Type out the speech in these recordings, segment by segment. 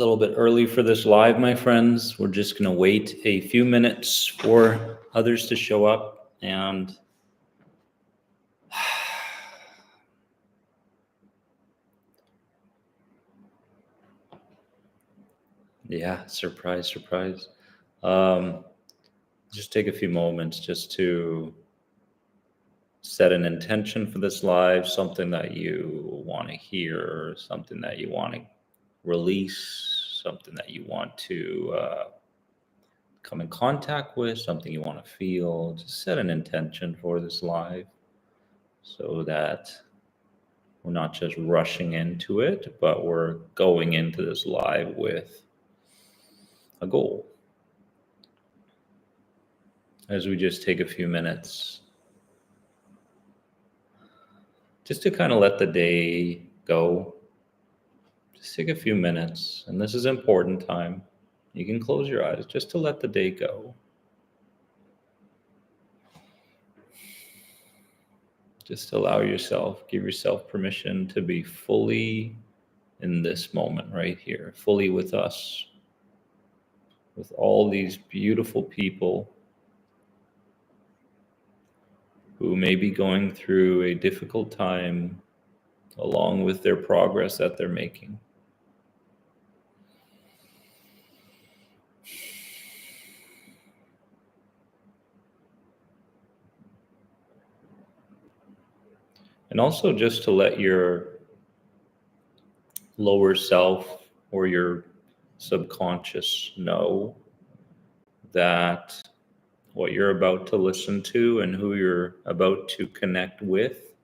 little bit early for this live, my friends. We're just going to wait a few minutes for others to show up. And yeah, surprise, surprise. Just take a few moments just to set an intention for this live, something that you want to hear, something that you want to release, something that you want to come in contact with, something you want to feel. Just set an intention for this live so that we're not just rushing into it, but we're going into this live with a goal. As we just take a few minutes just to kind of let the day go. Just take a few minutes, and this is important time. You can close your eyes just to let the day go. Just allow yourself, give yourself permission to be fully in this moment right here, fully with us, with all these beautiful people who may be going through a difficult time along with their progress that they're making. And also just to let your lower self or your subconscious know that what you're about to listen to and who you're about to connect with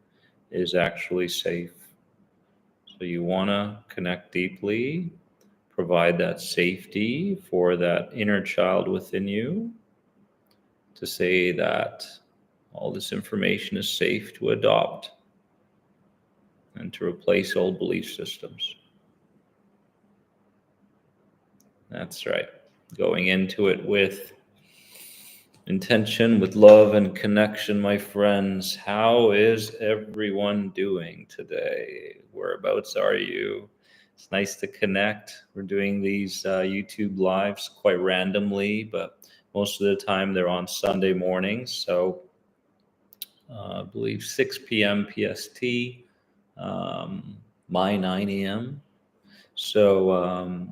is actually safe. So you want to connect deeply, provide that safety for that inner child within you to say that all this information is safe to adopt and to replace old belief systems. That's right. Going into it with intention, with love and connection, my friends. How is everyone doing today? Whereabouts are you? It's nice to connect. We're doing these YouTube lives quite randomly, but most of the time they're on Sunday mornings. So I believe 6 p.m. PST, my 9 a.m. So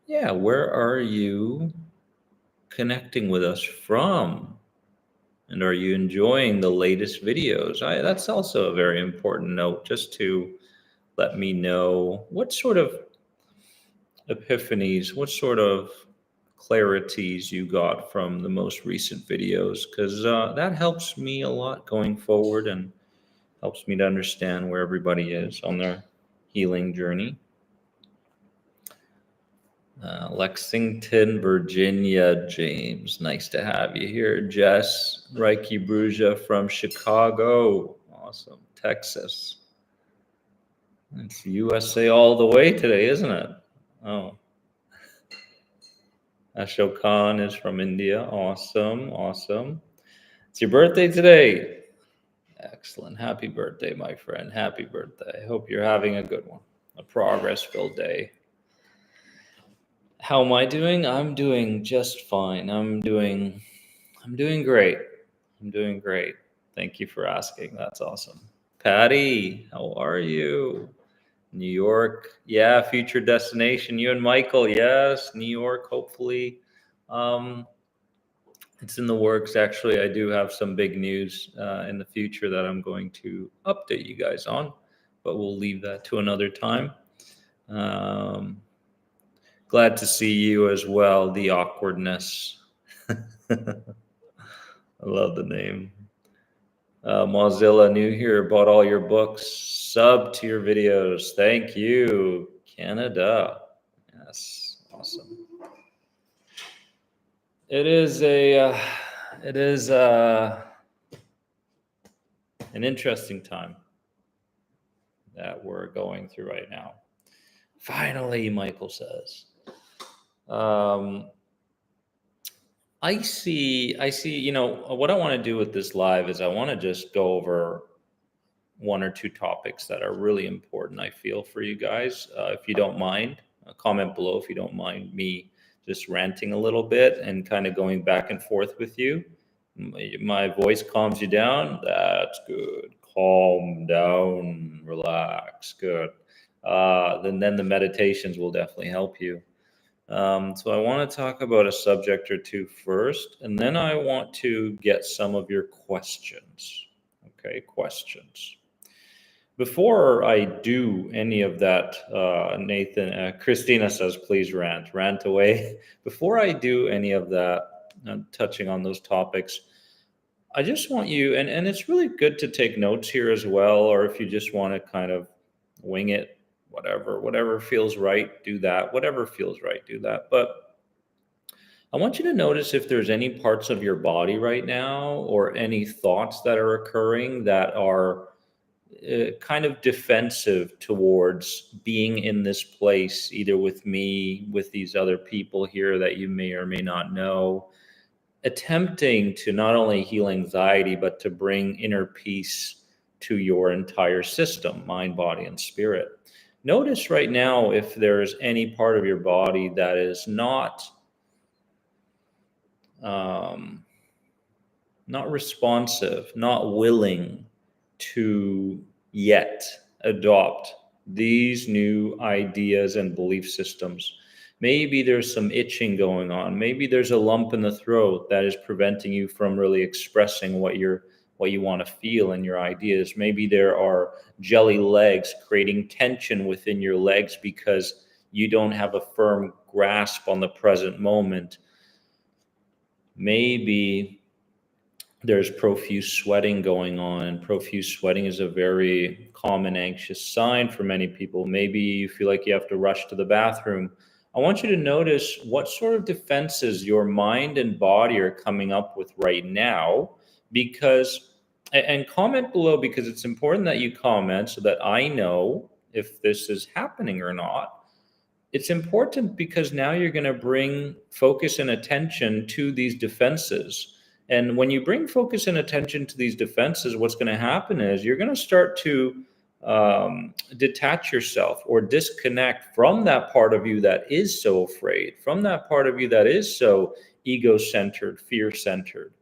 yeah, where are you connecting with us from? And are you enjoying the latest videos? That's also a very important note, just to let me know what sort of epiphanies, what sort of clarities you got from the most recent videos, because that helps me a lot going forward and helps me to understand where everybody is on their healing journey. Lexington, Virginia, James. Nice to have you here. Jess, Reiki Bruja from Chicago. Awesome. Texas. It's USA all the way today, isn't it? Oh. Ashokan is from India. Awesome. Awesome. It's your birthday today. Excellent. Happy birthday, my friend. Happy birthday. Hope you're having a good one. A progress-filled day. How am I doing? I'm doing just fine. I'm doing great. I'm doing great. Thank you for asking. That's awesome. Patty, how are you? New York. Yeah, future destination. You and Michael. Yes, New York, hopefully. It's in the works. Actually, I do have some big news in the future that I'm going to update you guys on, but we'll leave that to another time. Glad to see you as well, the awkwardness. I love the name. Mozilla, new here, bought all your books, sub to your videos. Thank you, Canada. Yes, awesome. It is an interesting time that we're going through right now. Finally, Michael says. I see, what I want to do with this live is I want to just go over one or two topics that are really important, I feel, for you guys, if you don't mind. comment below if you don't mind me just ranting a little bit and kind of going back and forth with you. My voice calms you down. That's good. Calm down, relax. Good. Then the meditations will definitely help you. So I want to talk about a subject or two first, and then I want to get some of your questions. Okay, questions. Before I do any of that, Christina says, please rant away. Before I do any of that, touching on those topics, I just want you, and it's really good to take notes here as well, or if you just want to kind of wing it, whatever feels right, do that. Whatever feels right, do that. But I want you to notice if there's any parts of your body right now or any thoughts that are occurring that are kind of defensive towards being in this place, either with me, with these other people here that you may or may not know, attempting to not only heal anxiety, but to bring inner peace to your entire system, mind, body, and spirit. Notice right now if there's any part of your body that is not responsive, not willing to yet adopt these new ideas and belief systems. Maybe there's some itching going on. Maybe there's a lump in the throat that is preventing you from really expressing what you want to feel in your ideas. Maybe there are jelly legs creating tension within your legs because you don't have a firm grasp on the present moment. Maybe there's profuse sweating going on. Profuse sweating is a very common anxious sign for many people. Maybe you feel like you have to rush to the bathroom. I want you to notice what sort of defenses your mind and body are coming up with right now, and comment below, because it's important that you comment so that I know if this is happening or not. It's important because now you're going to bring focus and attention to these defenses. And when you bring focus and attention to these defenses, what's going to happen is you're going to start to detach yourself or disconnect from that part of you that is so afraid, from that part of you that is so ego-centered, fear-centered.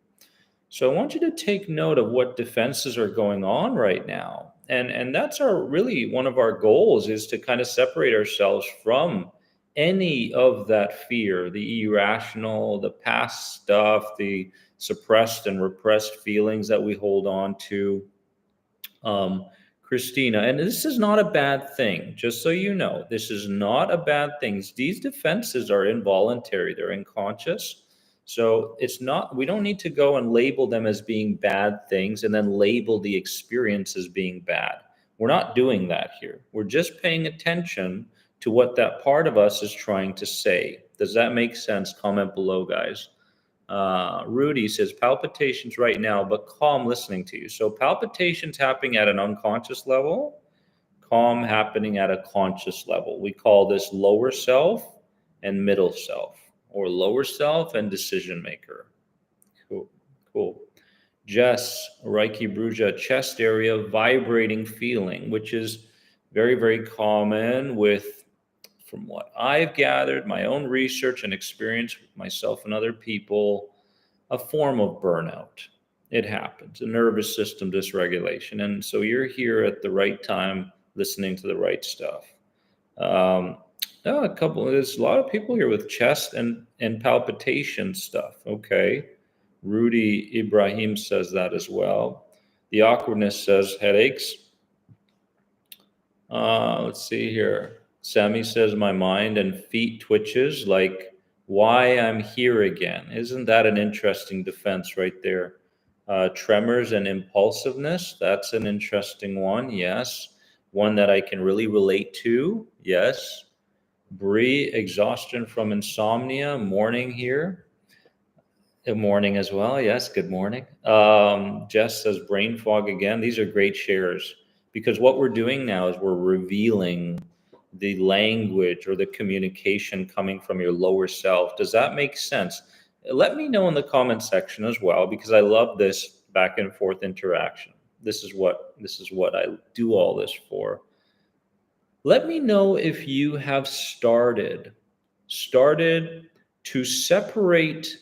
So I want you to take note of what defenses are going on right now. And that's really one of our goals, is to kind of separate ourselves from any of that fear, the irrational, the past stuff, the suppressed and repressed feelings that we hold on to. Christina, and this is not a bad thing, just so you know, this is not a bad thing. These defenses are involuntary, they're unconscious. So we don't need to go and label them as being bad things and then label the experience as being bad. We're not doing that here. We're just paying attention to what that part of us is trying to say. Does that make sense? Comment below, guys. Rudy says, palpitations right now, but calm listening to you. So palpitations happening at an unconscious level, calm happening at a conscious level. We call this lower self and middle self, or lower self and decision maker. Cool. Jess, Reiki Bruja, chest area, vibrating feeling, which is very, very common with, from what I've gathered, my own research and experience with myself and other people, a form of burnout. It happens, a nervous system dysregulation. And so you're here at the right time, listening to the right stuff. There's a lot of people here with chest and palpitation stuff. Okay. Rudy Ibrahim says that as well. The awkwardness says headaches. Let's see here. Sammy says my mind and feet twitches, like why I'm here again. Isn't that an interesting defense right there? Tremors and impulsiveness. That's an interesting one. Yes. One that I can really relate to. Yes. Bree, exhaustion from insomnia, morning here. Good morning as well. Yes, good morning. Jess says brain fog again. These are great shares, because what we're doing now is we're revealing the language or the communication coming from your lower self. Does that make sense? Let me know in the comment section as well, because I love this back and forth interaction. This is what I do all this for. Let me know if you have started to separate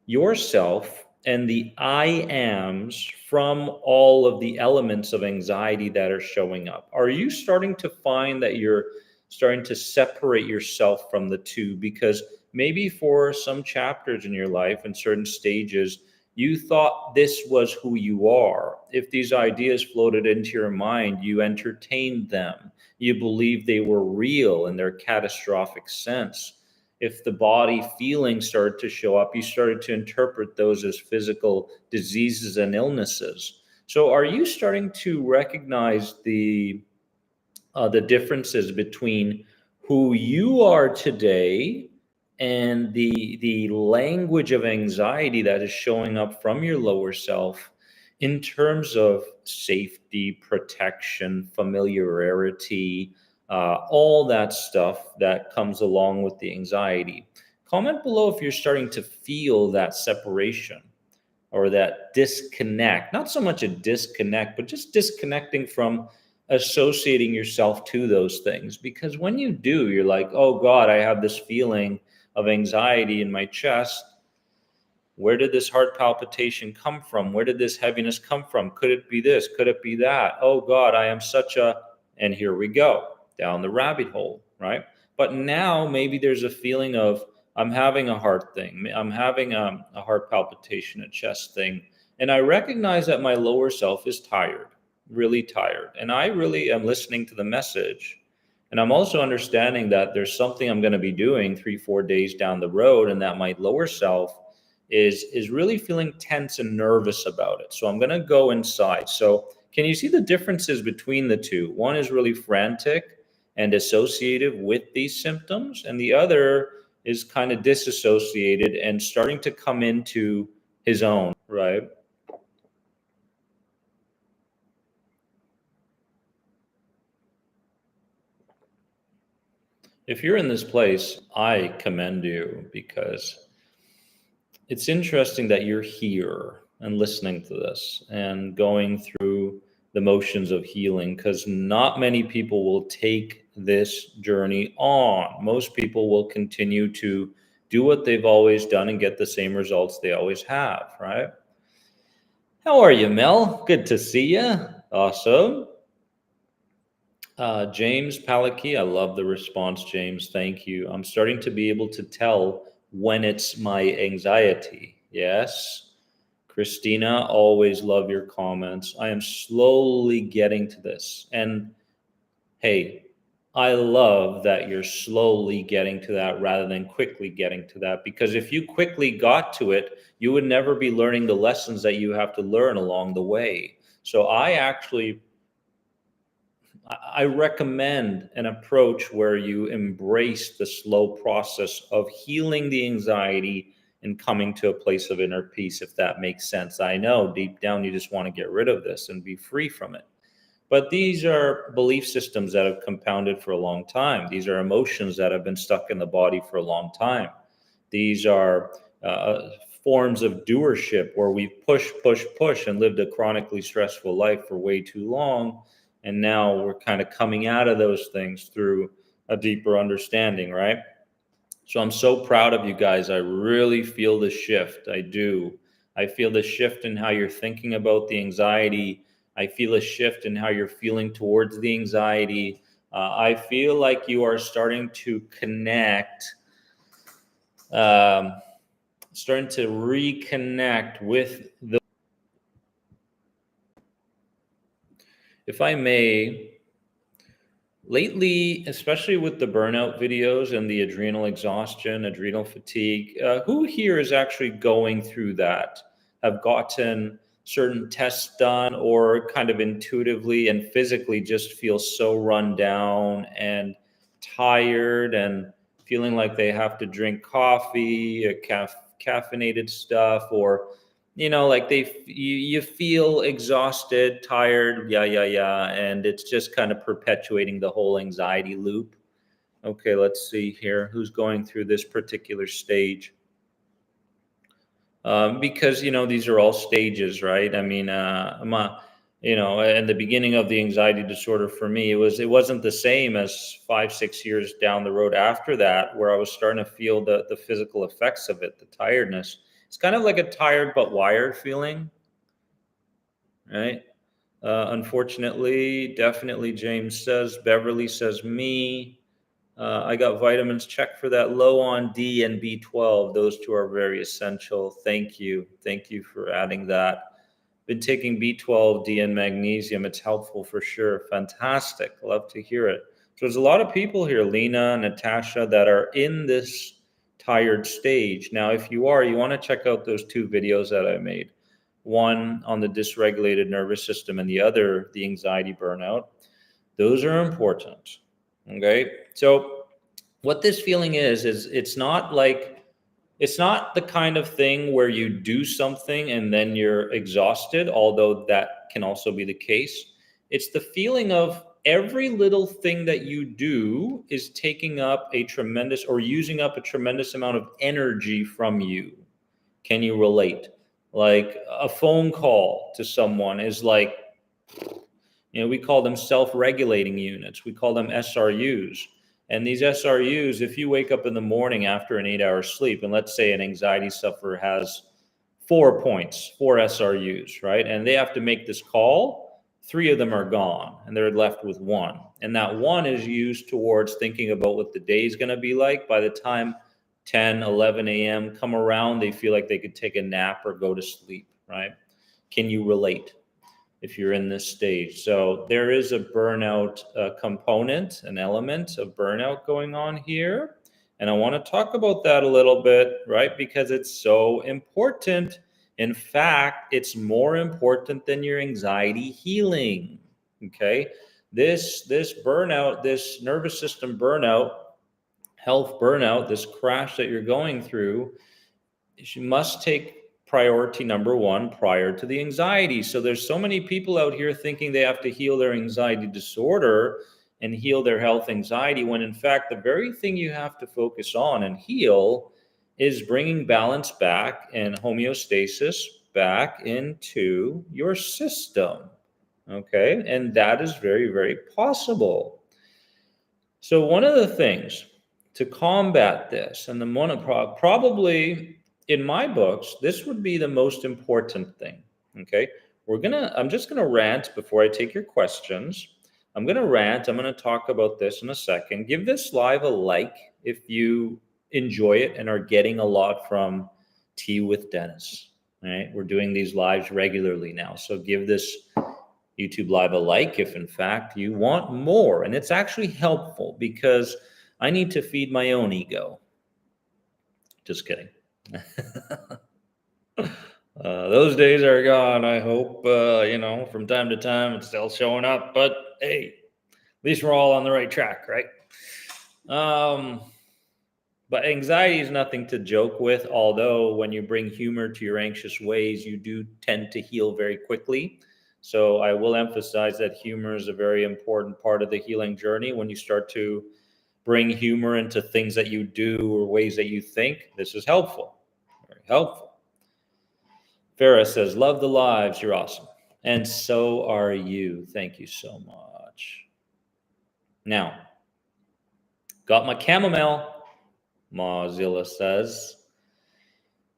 yourself and the I ams from all of the elements of anxiety that are showing up. Are you starting to find that you're starting to separate yourself from the two? Because maybe for some chapters in your life and certain stages, you thought this was who you are. If these ideas floated into your mind, you entertained them. You believed they were real in their catastrophic sense. If the body feelings started to show up, you started to interpret those as physical diseases and illnesses. So, are you starting to recognize the differences between who you are today and the language of anxiety that is showing up from your lower self in terms of safety, protection, familiarity, all that stuff that comes along with the anxiety? Comment below if you're starting to feel that separation or that disconnect. Not so much a disconnect, but just disconnecting from associating yourself to those things. Because when you do, you're like, oh God, I have this feeling of anxiety in my chest. Where did this heart palpitation come from? Where did this heaviness come from? Could it be this? Could it be that? Oh God, I am such a, and here we go down the rabbit hole, right? But now maybe there's a feeling of, I'm having a heart thing. I'm having a heart palpitation, a chest thing. And I recognize that my lower self is tired, really tired. And I really am listening to the message. And I'm also understanding that there's something I'm going to be doing 3, 4 days down the road, and that my lower self is really feeling tense and nervous about it. So I'm going to go inside. So can you see the differences between the two? One is really frantic and associative with these symptoms, and the other is kind of disassociated and starting to come into his own, right? If you're in this place, I commend you, because it's interesting that you're here and listening to this and going through the motions of healing, because not many people will take this journey on. Most people will continue to do what they've always done and get the same results they always have, right? How are you, Mel? Good to see you. Awesome. James Palicky, I love the response, James. Thank you. I'm starting to be able to tell when it's my anxiety. Yes. Christina, always love your comments. I am slowly getting to this. And hey, I love that you're slowly getting to that rather than quickly getting to that. Because if you quickly got to it, you would never be learning the lessons that you have to learn along the way. So I recommend an approach where you embrace the slow process of healing the anxiety and coming to a place of inner peace, if that makes sense. I know deep down you just want to get rid of this and be free from it. But these are belief systems that have compounded for a long time. These are emotions that have been stuck in the body for a long time. These are forms of doership where we've pushed and lived a chronically stressful life for way too long. And now we're kind of coming out of those things through a deeper understanding, right? So I'm so proud of you guys. I really feel the shift. I do. I feel the shift in how you're thinking about the anxiety. I feel a shift in how you're feeling towards the anxiety. I feel like you are starting to connect, um, starting to reconnect with the. If I may, lately, especially with the burnout videos and the adrenal exhaustion, adrenal fatigue, who here is actually going through that? Have gotten certain tests done, or kind of intuitively and physically just feel so run down and tired and feeling like they have to drink coffee or caffeinated stuff, or like you feel exhausted, tired, yeah, and it's just kind of perpetuating the whole anxiety loop. Okay, let's see here who's going through this particular stage. Because these are all stages, right? I mean, and the beginning of the anxiety disorder for me, it wasn't the same as 5-6 years down the road after that, where I was starting to feel the physical effects of it, the tiredness. It's kind of like a tired but wired feeling, right? Unfortunately, definitely, James says. Beverly says, me. I got vitamins. Check for that. Low on D and B12. Those two are very essential. Thank you. Thank you for adding that. Been taking B12, D, and magnesium. It's helpful for sure. Fantastic. Love to hear it. So there's a lot of people here, Lena, Natasha, that are in this tired stage. Now, if you want to check out those two videos that I made. One on the dysregulated nervous system and the other, the anxiety burnout. Those are important. Okay. So what this feeling is it's not the kind of thing where you do something and then you're exhausted, although that can also be the case. It's the feeling of every little thing that you do is taking up a tremendous or using up a tremendous amount of energy from you. Can you relate? Like a phone call to someone is like, we call them self-regulating units. We call them SRUs. And these SRUs, if you wake up in the morning after an 8-hour sleep, and let's say an anxiety sufferer has 4 points, 4 SRUs, right? And they have to make this call, 3 of them are gone, and they're left with 1. And that 1 is used towards thinking about what the day is going to be like. By the time 10, 11 a.m. come around, they feel like they could take a nap or go to sleep, right? Can you relate if you're in this stage? So there is a burnout component, an element of burnout going on here. And I want to talk about that a little bit, right? Because it's so important. In fact, it's more important than your anxiety healing, okay? This burnout, this nervous system burnout, health burnout, this crash that you're going through, you must take priority number 1 prior to the anxiety. So there's so many people out here thinking they have to heal their anxiety disorder and heal their health anxiety, when in fact the very thing you have to focus on and heal is bringing balance back and homeostasis back into your system. Okay, and that is very, very possible. So one of the things to combat this, and the one probably in my books, this would be the most important thing. Okay, I'm just gonna rant before I take your questions. I'm gonna rant. I'm gonna talk about this in a second. Give this live a like if you enjoy it and are getting a lot from Tea with Dennis. All right, we're doing these lives regularly now, so give this YouTube Live a like if in fact you want more. And it's actually helpful because I need to feed my own ego. Just kidding. Those days are gone. I hope, from time to time it's still showing up, but hey, at least we're all on the right track, right? But anxiety is nothing to joke with, although when you bring humor to your anxious ways, you do tend to heal very quickly. So I will emphasize that humor is a very important part of the healing journey. When you start to bring humor into things that you do or ways that you think, this is helpful, very helpful. Farah says, love the lives, you're awesome. And so are you. Thank you so much. Now, got my chamomile, Mozilla says.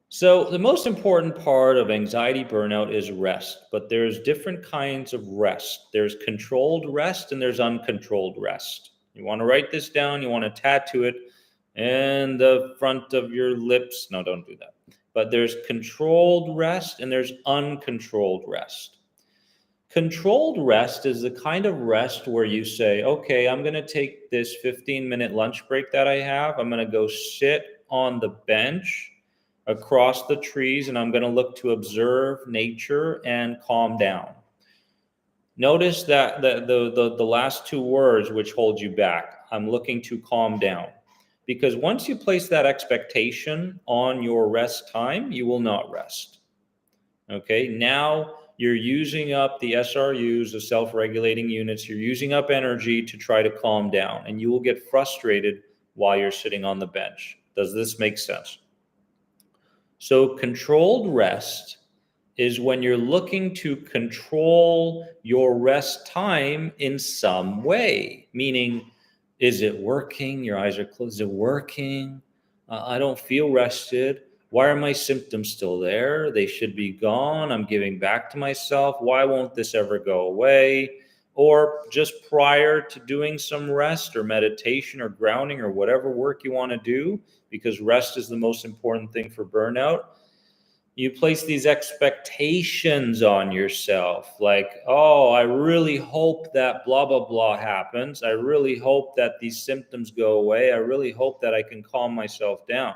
So the most important part of anxiety burnout is rest, but there's different kinds of rest. There's controlled rest and there's uncontrolled rest. You want to write this down, you want to tattoo it in the front of your lips. No, don't do that. But there's controlled rest and there's uncontrolled rest. Controlled rest is the kind of rest where you say, okay, I'm going to take this 15-minute lunch break that I have. I'm going to go sit on the bench across the trees and I'm going to look to observe nature and calm down. Notice that the last 2 words which hold you back. I'm looking to calm down. Because once you place that expectation on your rest time, you will not rest. Okay, now you're using up the SRUs, the self-regulating units. You're using up energy to try to calm down, and you will get frustrated while you're sitting on the bench. Does this make sense? So controlled rest is when you're looking to control your rest time in some way. Meaning, is it working? Your eyes are closed. Is it working? I don't feel rested. Why are my symptoms still there? They should be gone. I'm giving back to myself. Why won't this ever go away? Or just prior to doing some rest or meditation or grounding or whatever work you want to do, because rest is the most important thing for burnout, you place these expectations on yourself, like, oh, I really hope that blah, blah, blah happens. I really hope that these symptoms go away. I really hope that I can calm myself down.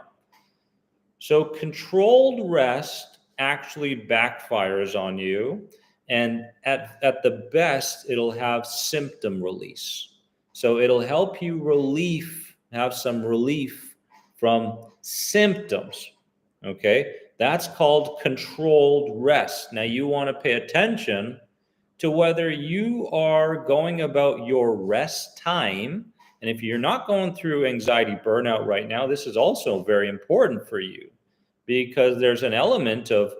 So controlled rest actually backfires on you. And at the best, it'll have symptom release. So it'll help you have some relief from symptoms. Okay, that's called controlled rest. Now you want to pay attention to whether you are going about your rest time. And if you're not going through anxiety burnout right now, this is also very important for you, because there's an element of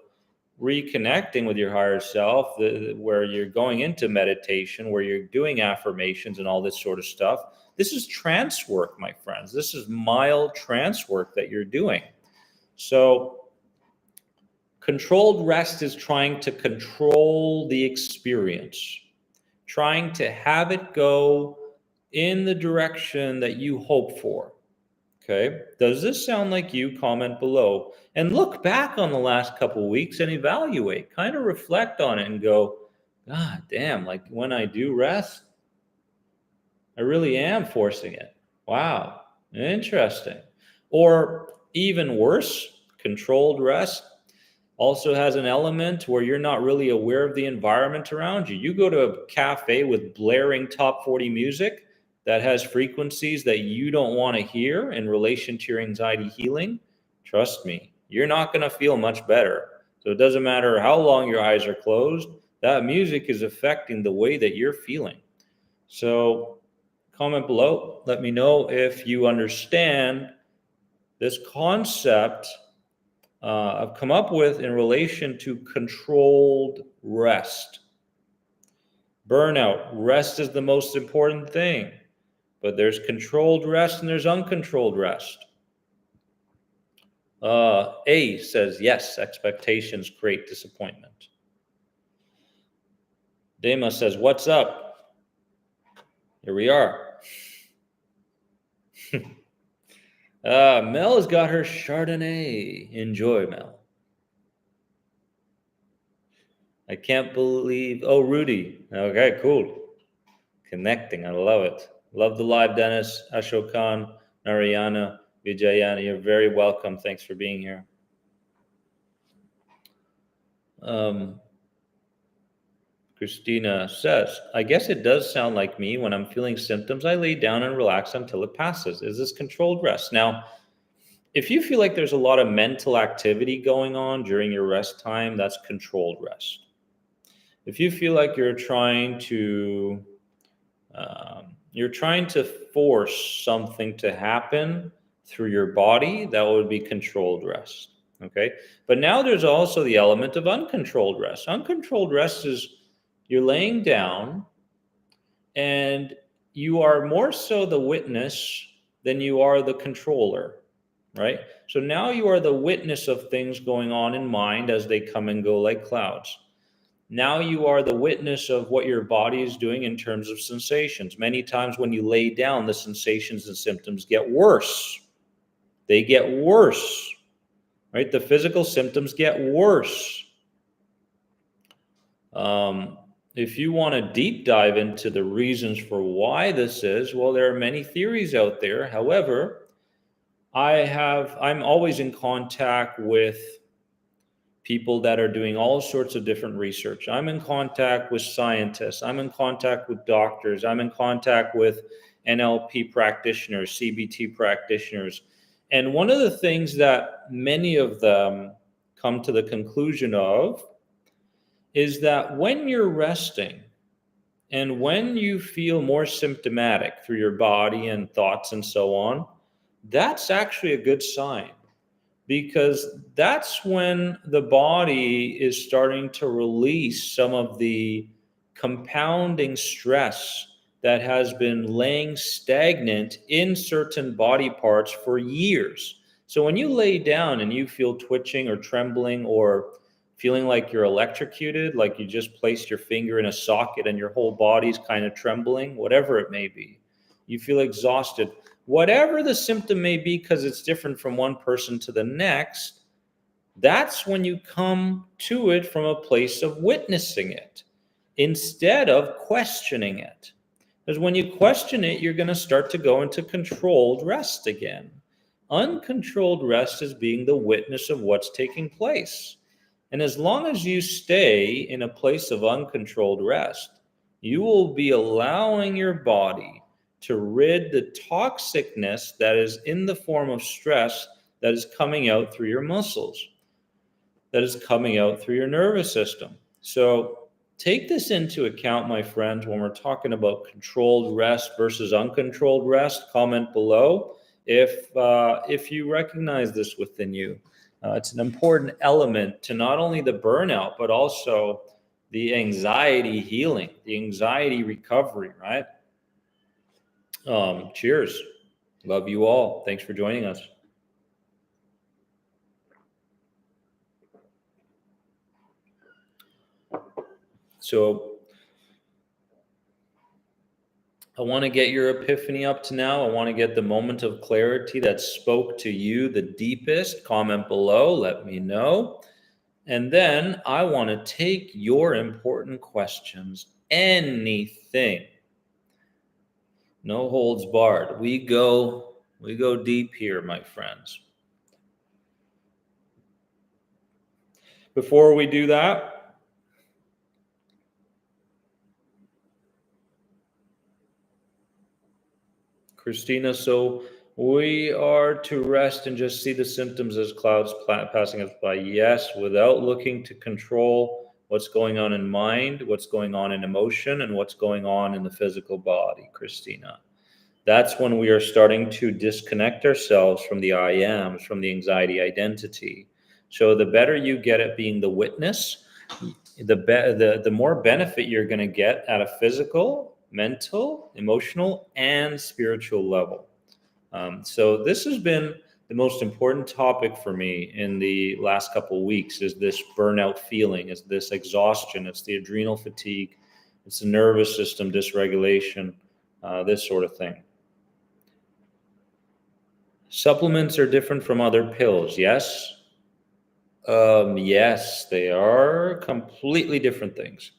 reconnecting with your higher self, where you're going into meditation, where you're doing affirmations and all this sort of stuff. This is trance work, my friends. This is mild trance work that you're doing. So controlled rest is trying to control the experience, trying to have it go in the direction that you hope for. Okay. Does this sound like you? Comment below and look back on the last couple of weeks and evaluate, kind of reflect on it and go, God damn, like when I do rest, I really am forcing it. Wow. Interesting. Or even worse, controlled rest also has an element where you're not really aware of the environment around you. You go to a cafe with blaring top 40 music that has frequencies that you don't want to hear in relation to your anxiety healing. Trust me, you're not going to feel much better. So it doesn't matter how long your eyes are closed, that music is affecting the way that you're feeling. So comment below, let me know if you understand this concept I've come up with in relation to controlled rest. Burnout, rest is the most important thing, but there's controlled rest and there's uncontrolled rest. A says, yes, expectations create disappointment. Dema says, what's up? Here we are. Mel has got her Chardonnay. Enjoy, Mel. I can't believe. Oh, Rudy. Okay, cool. Connecting. I love it. Love the live, Dennis, Ashokan, Narayana, Vijayana. You're very welcome. Thanks for being here. Christina says, I guess it does sound like me. When I'm feeling symptoms, I lay down and relax until it passes. Is this controlled rest? Now, if you feel like there's a lot of mental activity going on during your rest time, that's controlled rest. If you feel like you're trying to force something to happen through your body, that would be controlled rest. Okay. But now there's also the element of uncontrolled rest. Uncontrolled rest is you're laying down and you are more so the witness than you are the controller, right? So now you are the witness of things going on in mind as they come and go like clouds. Now you are the witness of what your body is doing in terms of sensations. Many times when you lay down, the sensations and symptoms get worse. They get worse, right? The physical symptoms get worse. If you want to deep dive into the reasons for why this is, well, there are many theories out there. However, I'm always in contact with people that are doing all sorts of different research. I'm in contact with scientists. I'm in contact with doctors. I'm in contact with NLP practitioners, CBT practitioners. And one of the things that many of them come to the conclusion of is that when you're resting and when you feel more symptomatic through your body and thoughts and so on, that's actually a good sign. because that's when the body is starting to release some of the compounding stress that has been laying stagnant in certain body parts for years. So when you lay down and you feel twitching or trembling or feeling like you're electrocuted, like you just placed your finger in a socket and your whole body's kind of trembling, whatever it may be, you feel exhausted, whatever the symptom may be, because it's different from one person to the next, that's when you come to it from a place of witnessing it instead of questioning it. Because when you question it, you're going to start to go into controlled rest again. Uncontrolled rest is being the witness of what's taking place. And as long as you stay in a place of uncontrolled rest, you will be allowing your body to rid the toxicness that is in the form of stress that is coming out through your muscles, that is coming out through your nervous system. So take this into account, my friends, when we're talking about controlled rest versus uncontrolled rest. Comment below if you recognize this within you. It's an important element to not only the burnout, but also the anxiety healing, the anxiety recovery, right? Cheers. Love you all. Thanks for joining us. So I want to get your epiphany up to now. I want to get the moment of clarity that spoke to you the deepest. Comment below. Let me know. And then I want to take your important questions. Anything. No holds barred. We go deep here, my friends. Before we do that, Christina, so we are to rest and just see the symptoms as clouds passing us by. Yes, without looking to control what's going on in mind, what's going on in emotion, and what's going on in the physical body, Christina. That's when we are starting to disconnect ourselves from the I ams, from the anxiety identity. So the better you get at being the witness, the more benefit you're going to get at a physical, mental, emotional, and spiritual level. So this has been the most important topic for me in the last couple of weeks, is this burnout feeling, is this exhaustion, it's the adrenal fatigue, it's the nervous system dysregulation, this sort of thing. Supplements are different from other pills, yes? Yes, they are completely different things.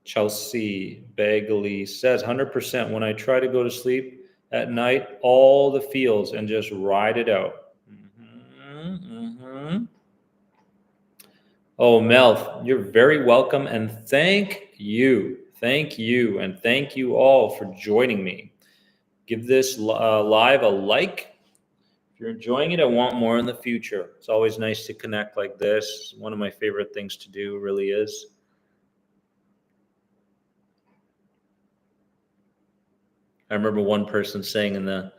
Chelsea Bagley says 100%. When I try to go to sleep at night, all the feels and just ride it out. Oh, Mel, you're very welcome, and thank you. Thank you, and thank you all for joining me. Give this live a like. If you're enjoying it, I want more in the future. It's always nice to connect like this. One of my favorite things to do, really is. I remember one person saying in the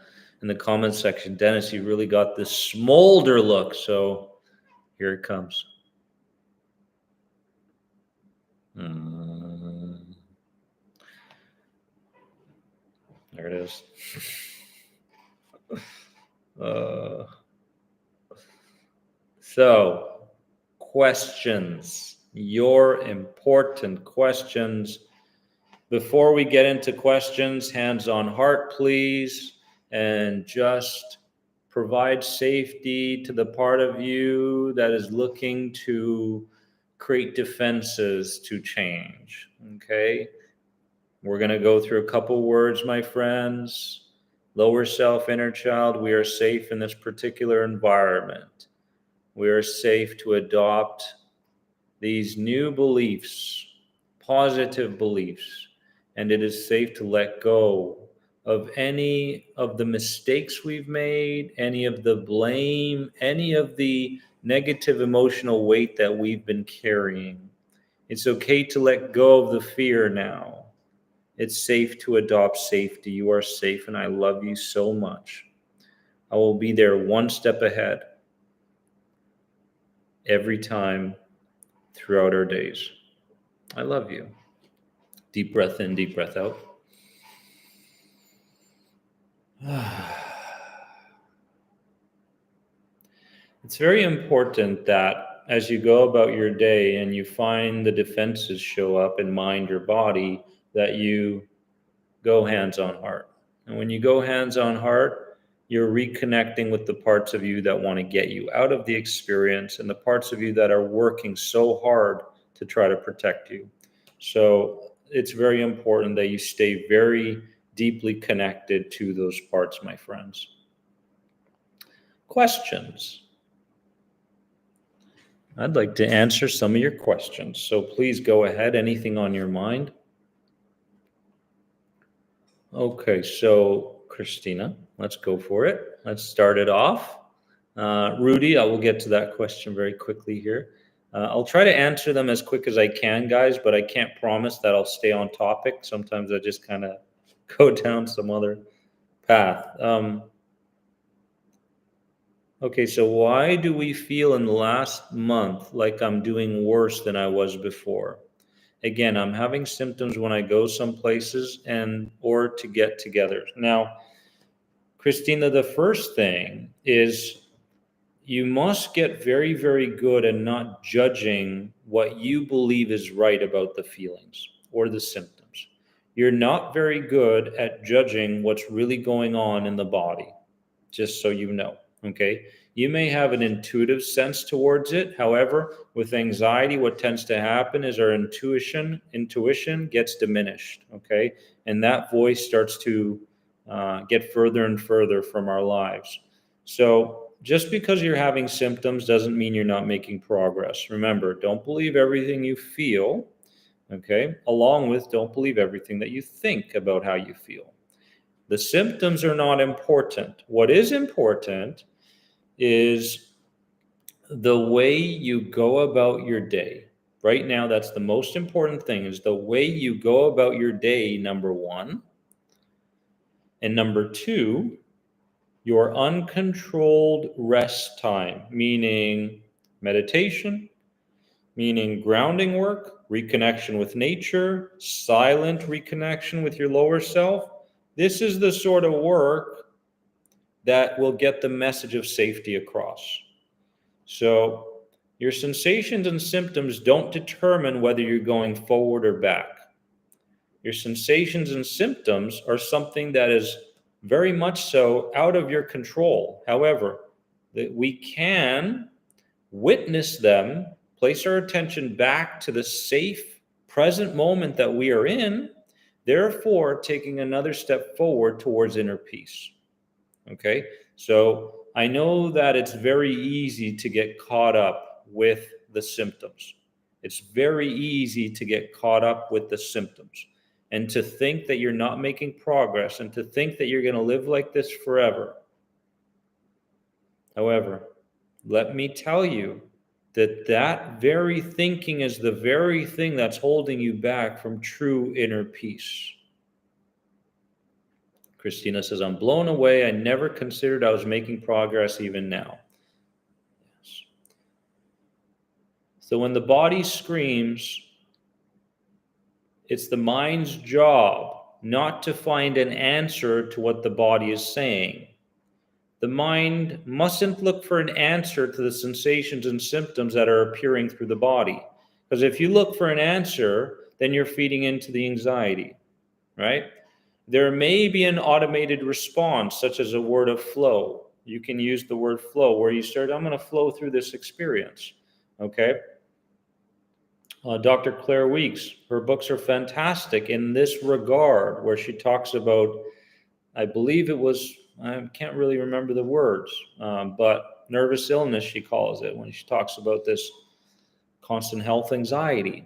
comments section, Dennis, you really got this smolder look. So here it comes. There it is. So, questions, your important questions. Before we get into questions, hands on heart, please, and just provide safety to the part of you that is looking to create defenses to change, okay? We're going to go through a couple words, my friends. Lower self, inner child, we are safe in this particular environment. We are safe to adopt these new beliefs, positive beliefs, and it is safe to let go of any of the mistakes we've made, any of the blame, any of the negative emotional weight that we've been carrying. It's okay to let go of the fear now. It's safe to adopt safety. You are safe, and I love you so much. I will be there one step ahead every time throughout our days. I love you. Deep breath in, deep breath out. It's very important that as you go about your day and you find the defenses show up in mind or body, that you go hands on heart. And when you go hands on heart, you're reconnecting with the parts of you that want to get you out of the experience and the parts of you that are working so hard to try to protect you. So it's very important that you stay very deeply connected to those parts, my friends. Questions? I'd like to answer some of your questions. So please go ahead. Anything on your mind? Okay, so Christina, let's go for it. Let's start it off. Rudy, I will get to that question very quickly here. I'll try to answer them as quick as I can, guys, but I can't promise that I'll stay on topic. Sometimes I just kind of go down some other path. Okay, so why do we feel in the last month like I'm doing worse than I was before? Again, I'm having symptoms when I go some places and or to get together. Now, Christina, the first thing is you must get very, very good at not judging what you believe is right about the feelings or the symptoms. You're not very good at judging what's really going on in the body, just so you know. Okay. You may have an intuitive sense towards it. However, with anxiety, what tends to happen is our intuition gets diminished. Okay. And that voice starts to get further and further from our lives. So just because you're having symptoms doesn't mean you're not making progress. Remember, don't believe everything you feel. Okay. Along with don't believe everything that you think about how you feel. The symptoms are not important. What is important is the way you go about your day. Right now, that's the most important thing, is the way you go about your day, number one. And number two, your uncontrolled rest time, meaning meditation, meaning grounding work, reconnection with nature, silent reconnection with your lower self. This is the sort of work that will get the message of safety across. So your sensations and symptoms don't determine whether you're going forward or back. Your sensations and symptoms are something that is very much so out of your control. However, that we can witness them, place our attention back to the safe present moment that we are in, therefore taking another step forward towards inner peace. Okay, so I know that it's very easy to get caught up with the symptoms. It's very easy to get caught up with the symptoms and to think that you're not making progress and to think that you're going to live like this forever. However, let me tell you that that very thinking is the very thing that's holding you back from true inner peace. Christina says, I'm blown away. I never considered I was making progress even now. Yes. So when the body screams, it's the mind's job not to find an answer to what the body is saying. The mind mustn't look for an answer to the sensations and symptoms that are appearing through the body. Because if you look for an answer, then you're feeding into the anxiety, right? There may be an automated response, such as a word of flow. You can use the word flow, where you start, I'm going to flow through this experience, okay? Dr. Claire Weeks, her books are fantastic in this regard, where she talks about, I believe it was, I can't really remember the words, but nervous illness, she calls it, when she talks about this constant health anxiety.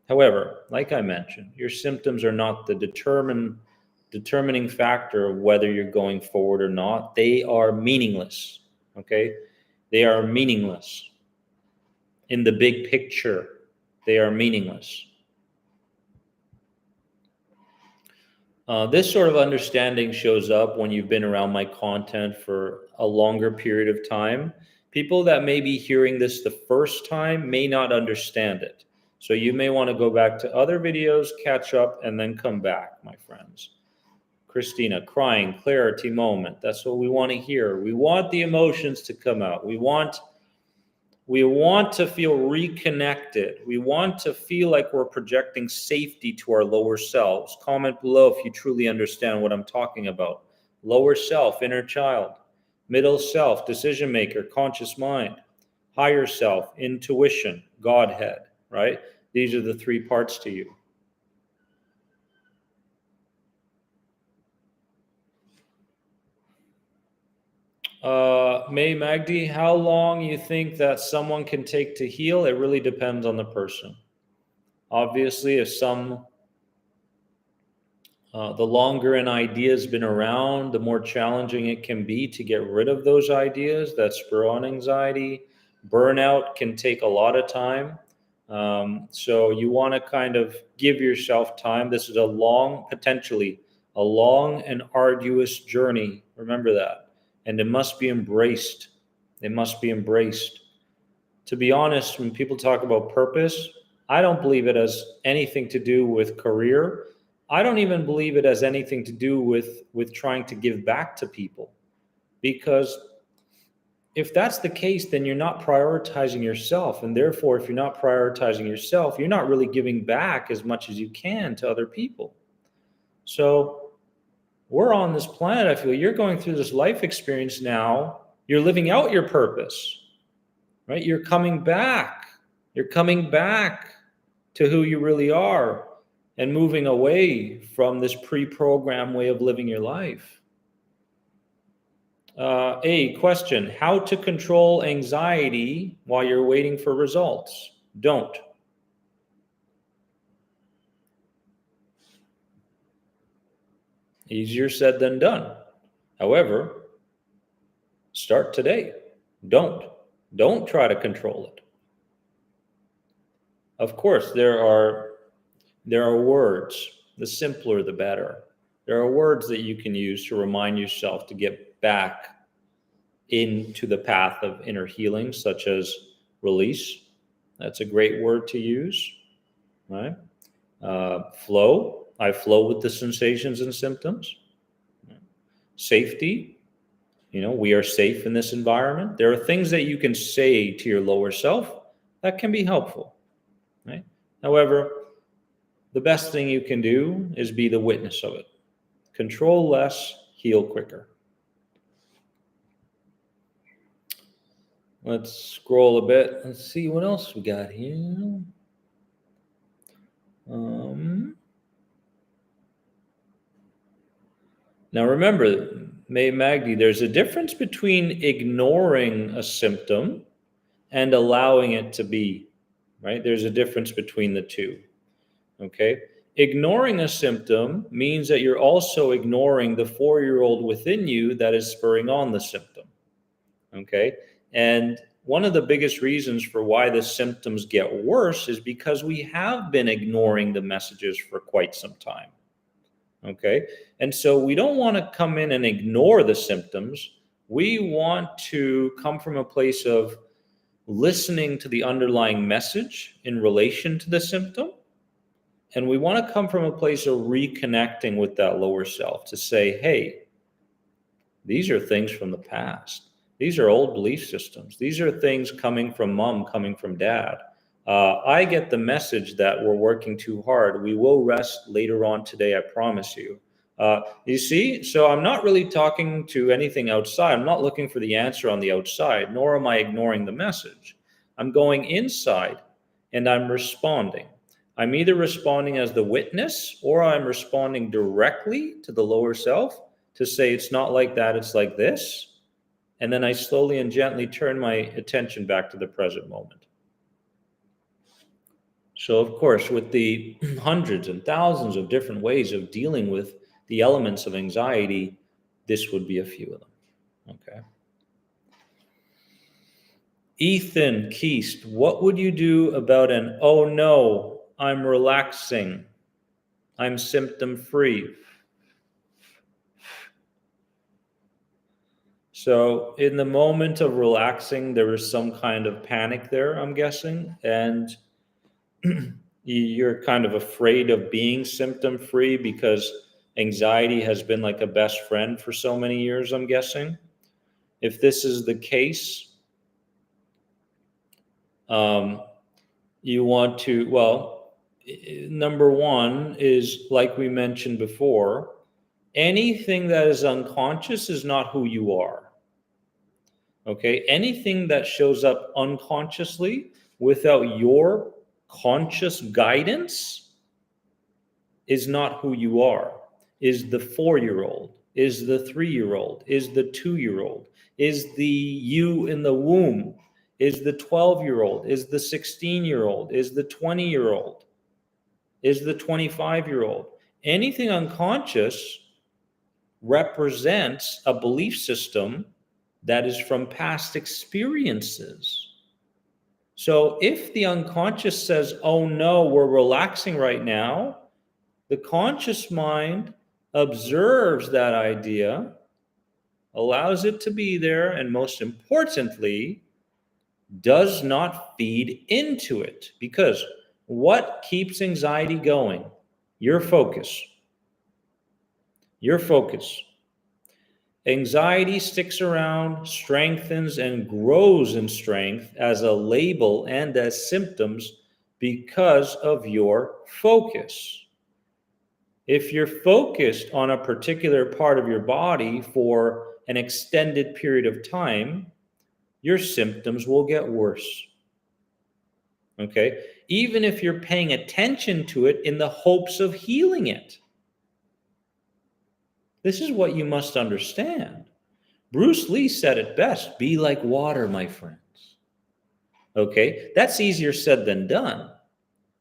However, like I mentioned, your symptoms are not the determining factor of whether you're going forward or not. They are meaningless, okay? They are meaningless. In the big picture, they are meaningless. This sort of understanding shows up when you've been around my content for a longer period of time. People that may be hearing this the first time may not understand it. So you may want to go back to other videos, catch up, and then come back, my friends. Christina, crying, clarity moment. That's what we want to hear. We want the emotions to come out. We want to feel reconnected. We want to feel like we're projecting safety to our lower selves. Comment below if you truly understand what I'm talking about. Lower self, inner child. Middle self, decision maker, conscious mind. Higher self, intuition, Godhead, right? These are the three parts to you. May Magdi, how long you think that someone can take to heal? It really depends on the person. Obviously, if the longer an idea has been around, the more challenging it can be to get rid of those ideas that spur on anxiety. Burnout can take a lot of time. So you want to kind of give yourself time. This is potentially a long and arduous journey. Remember that. And it must be embraced. It must be embraced. To be honest, when people talk about purpose, I don't believe it has anything to do with career. I don't even believe it has anything to do with trying to give back to people. Because if that's the case, then you're not prioritizing yourself. And therefore, if you're not prioritizing yourself, you're not really giving back as much as you can to other people. So we're on this planet, I feel you're going through this life experience now. You're living out your purpose, right? You're coming back. You're coming back to who you really are and moving away from this pre-programmed way of living your life. A question, how to control anxiety while you're waiting for results? Don't. Easier said than done. However, start today. Don't try to control it. Of course, there are words. The simpler, the better. There are words that you can use to remind yourself to get back into the path of inner healing, such as release. That's a great word to use, right? Flow. I flow with the sensations and symptoms. Safety. We are safe in this environment. There are things that you can say to your lower self that can be helpful, right? However, the best thing you can do is be the witness of it. Control less, heal quicker. Let's scroll a bit. Let's see what else we got here. Now remember, May Magdi, there's a difference between ignoring a symptom and allowing it to be, right? There's a difference between the two, okay? Ignoring a symptom means that you're also ignoring the 4-year-old within you that is spurring on the symptom, okay? And one of the biggest reasons for why the symptoms get worse is because we have been ignoring the messages for quite some time. Okay. And so we don't want to come in and ignore the symptoms. We want to come from a place of listening to the underlying message in relation to the symptom. And we want to come from a place of reconnecting with that lower self to say, hey, these are things from the past. These are old belief systems. These are things coming from mom, coming from dad. I get the message that we're working too hard. We will rest later on today, I promise you. You see, so I'm not really talking to anything outside. I'm not looking for the answer on the outside, nor am I ignoring the message. I'm going inside and I'm responding. I'm either responding as the witness or I'm responding directly to the lower self to say it's not like that, it's like this. And then I slowly and gently turn my attention back to the present moment. So, of course, with the hundreds and thousands of different ways of dealing with the elements of anxiety, this would be a few of them. Okay. Ethan Keast, what would you do about an, oh no, I'm relaxing, I'm symptom free? So in the moment of relaxing, there was some kind of panic there, I'm guessing, and you're kind of afraid of being symptom free because anxiety has been like a best friend for so many years, I'm guessing. If this is the case, um, you want to, well, number one is, like we mentioned before, anything that is unconscious is not who you are. Okay, anything that shows up unconsciously without your conscious guidance is not who you are. Is the 4-year-old, is the 3-year-old, is the 2-year-old, is the you in the womb, is the 12-year-old, is the 16-year-old, is the 20-year-old, is the 25-year-old. Anything unconscious represents a belief system that is from past experiences. So if the unconscious says, oh no, we're relaxing right now, the conscious mind observes that idea, allows it to be there, and most importantly, does not feed into it. Because what keeps anxiety going? Your focus. Your focus. Anxiety sticks around, strengthens, and grows in strength as a label and as symptoms because of your focus. If you're focused on a particular part of your body for an extended period of time, your symptoms will get worse. Okay? Even if you're paying attention to it in the hopes of healing it. This is what you must understand. Bruce Lee said it best, be like water, my friends. Okay? That's easier said than done.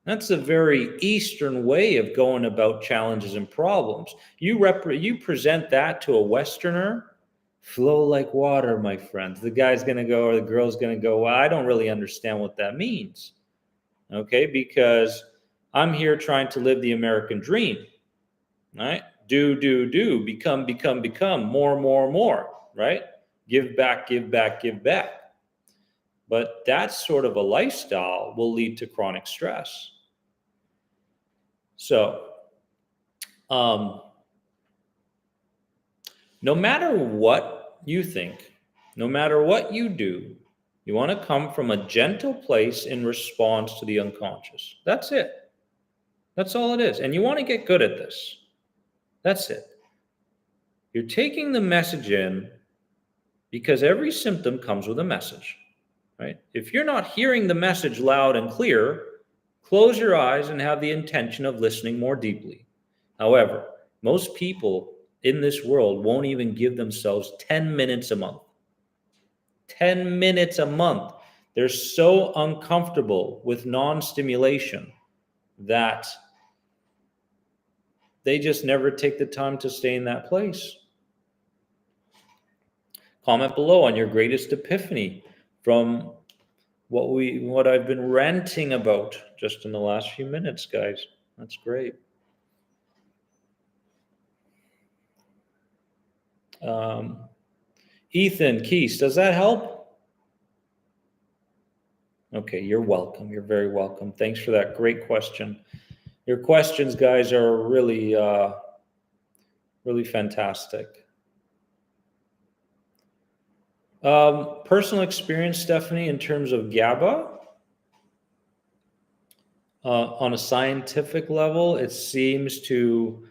That's a very Eastern way of going about challenges and problems. You present that to a Westerner, flow like water, my friends. The guy's going to go, or the girl's going to go, well, I don't really understand what that means. Okay? Because I'm here trying to live the American dream. Right? Do, become, more, right? Give back, give back, give back. But that sort of a lifestyle will lead to chronic stress. So, no matter what you think, no matter what you do, you want to come from a gentle place in response to the unconscious. That's it. That's all it is. And you want to get good at this. That's it. You're taking the message in because every symptom comes with a message, right? If you're not hearing the message loud and clear, close your eyes and have the intention of listening more deeply. However, most people in this world won't even give themselves 10 minutes a month. 10 minutes a month. They're so uncomfortable with non-stimulation that they just never take the time to stay in that place. Comment below on your greatest epiphany from what I've been ranting about just in the last few minutes, guys. That's great. Ethan Keese, does that help? Okay, you're welcome. You're very welcome. Thanks for that great question. Your questions, guys, are really, really fantastic. Personal experience, Stephanie, in terms of GABA, on a scientific level, it seems to